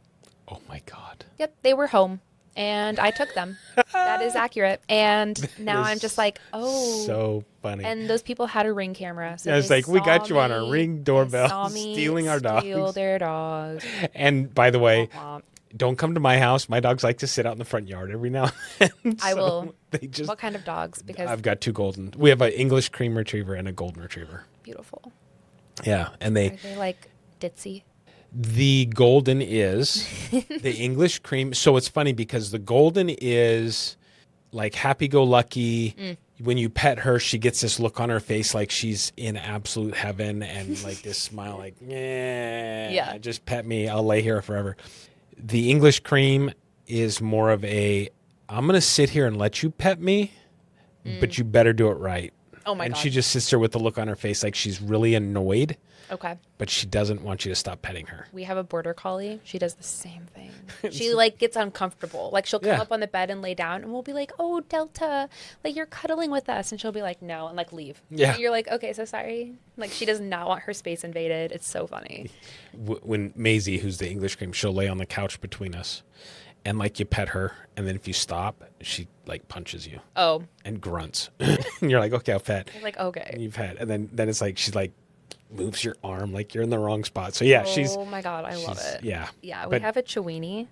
Oh my God. Yep, they were home. And I took them. That is accurate. And now is I'm just like, oh. So funny. And those people had a Ring camera. So Yeah, it's they like, we got saw you on our me- Ring they doorbell, saw me stealing our dogs. Steal their dogs. And by the way, Womp. don't come to my house. My dogs like to sit out in the front yard every now and then. I will. They just. What kind of dogs? Because I've got 2 golden. We have an English cream retriever and a golden retriever. beautiful. Yeah, and Are they like ditzy? the golden is the English cream. So it's funny because the golden is like happy-go-lucky. When you pet her, she gets this look on her face like she's in absolute heaven, and like this smile, like yeah, just pet me. I'll lay here forever. The English cream is more of a I'm gonna sit here and let you pet me, but you better do it right. Oh my and God. she just sits there with the look on her face like she's really annoyed, Okay. but she doesn't want you to stop petting her. We have a border collie. She does the same thing. She like gets uncomfortable. Like she'll come Yeah. up on the bed and lay down, and we'll be like, "Oh, Delta, like you're cuddling with us," and she'll be like, "No," and like leave. Yeah. And you're like, "Okay, so sorry." Like she does not want her space invaded. It's so funny. When Maisie, who's the English cream, she'll lay on the couch between us, and like you pet her, and then if you stop, she like punches you Oh, and grunts, and you're like, okay, I'll pet. you're like And okay. you've had, and then it's like she's like moves your arm like you're in the wrong spot. So yeah, she's Oh my God, I love it. yeah, Yeah, we But- have a Chiweenie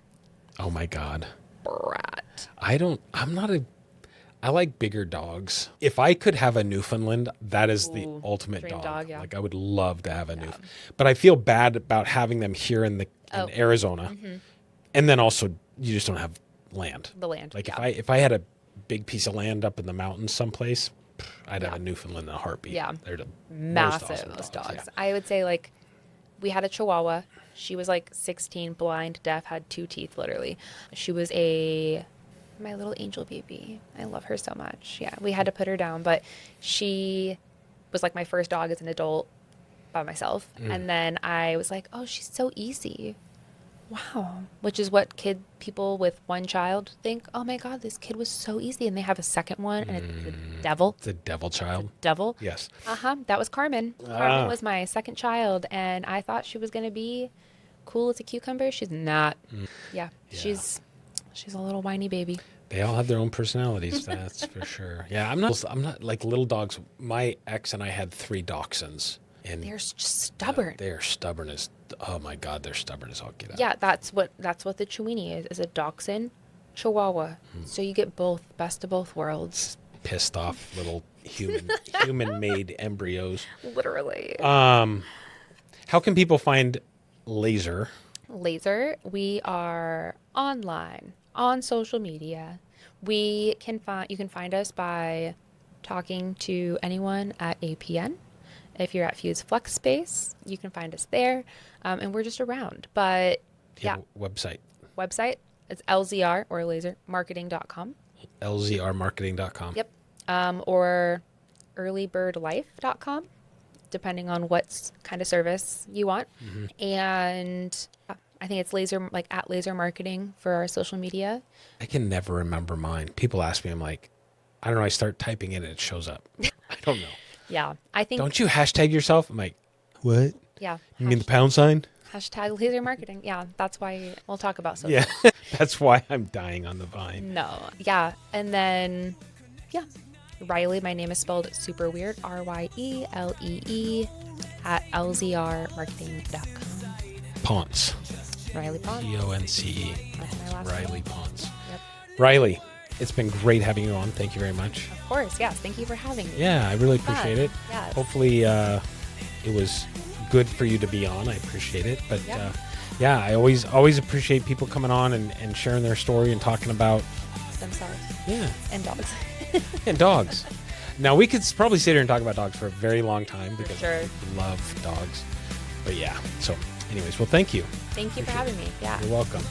oh my God, brat. I like bigger dogs. If I could have a Newfoundland, that is the Ooh, ultimate dream dog. dog, yeah. Like I would love to have a Newfoundland, but I feel bad about having them here in Oh. Arizona, and then also you just don't have land. The land. Like yeah. if I had a big piece of land up in the mountains someplace, I'd have Yeah. a Newfoundland in a heartbeat. Yeah. They're the most Massive awesome those dogs. Yeah. I would say like we had a Chihuahua. She was like 16, blind, deaf, had 2 teeth literally. She was my little angel baby. I love her so much. Yeah, we had to put her down, but she was like my first dog as an adult by myself. And then I was like, "Oh, she's so easy." Wow. Which is what people with one child think. "Oh my God, this kid was so easy." And they have a second one, and it's the devil. It's a devil child. Devil. Yes. That was Carmen. Carmen was my second child, and I thought she was going to be cool as a cucumber. She's not. Yeah, she's a little whiny baby. They all have their own personalities, that's for sure. Yeah, I'm not like little dogs. My ex and I had 3 dachshunds, and They're just stubborn. they are stubborn as oh my God, they're stubborn as all get out. Yeah, that's what the Chiweenie is a dachshund Chihuahua. So you get both, best of both worlds. Pissed off little human made embryos. Literally. How can people find Laser? Laser, we are online on social media. You can find us by talking to anyone at APN. If you're at Fuse Flex Space, you can find us there, and we're just around. But Do you yeah, have a website. website it's LZR or lasermarketing.com. LZRmarketing.com. Yep. Or earlybirdlife.com, depending on what kind of service you want. And I think it's at laser marketing for our social media. I can never remember mine. People ask me, I'm like, I don't know. I start typing it and it shows up. I don't know. Yeah, I think. Don't you hashtag yourself? I'm like, what? Yeah. You mean the pound sign? Hashtag laser marketing. Yeah, that's why we'll talk about social. Yeah. That's why I'm dying on the vine. No. Yeah. And then, yeah. Ryelee, my name is spelled super weird. Ryelee at lzrmarketing.com. Ponce. Ryelee Ponce. Ponce. That's my last name. Ryelee Ponce. Yep. Ryelee, it's been great having you on. Thank you very much. Of course. Yes. Thank you for having me. Yeah, I really appreciate it. Yes. Hopefully it was good for you to be on. I appreciate it. But Yeah. yeah, I always appreciate people coming on and sharing their story and talking about Themselves. yeah And dogs. and dogs. Now we could probably sit here and talk about dogs for a very long time because sure. I love dogs. But yeah, so anyways, well, thank you. Thank you for having me. Yeah. You're welcome.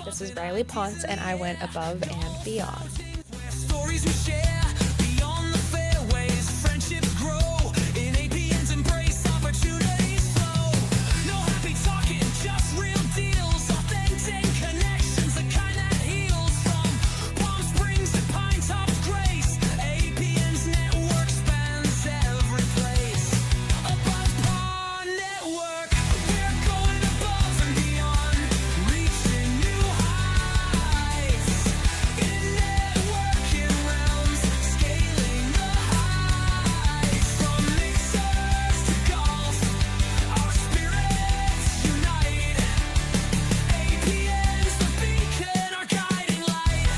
This is Ryelee Ponce, and I went above and beyond. Stories we share beyond the fairways, friendships grow in APN's embrace, opportunities flow. No happy talking, just real deals, authentic connections, the kind that heals. From Palm Springs to Pine Top's Grace, APN's network spans every place. Above Par Network, we're going above and beyond, reaching new heights. In networking realms, scaling the heights. From mixers to golf, our spirits unite. APN's the beacon, our guiding light.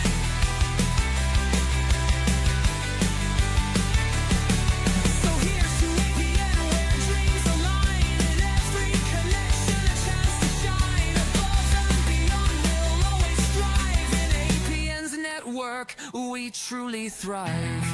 So here's to APN, where dreams align. In every connection, a chance to shine. Above and beyond, we'll always strive. In APN's network, we truly thrive.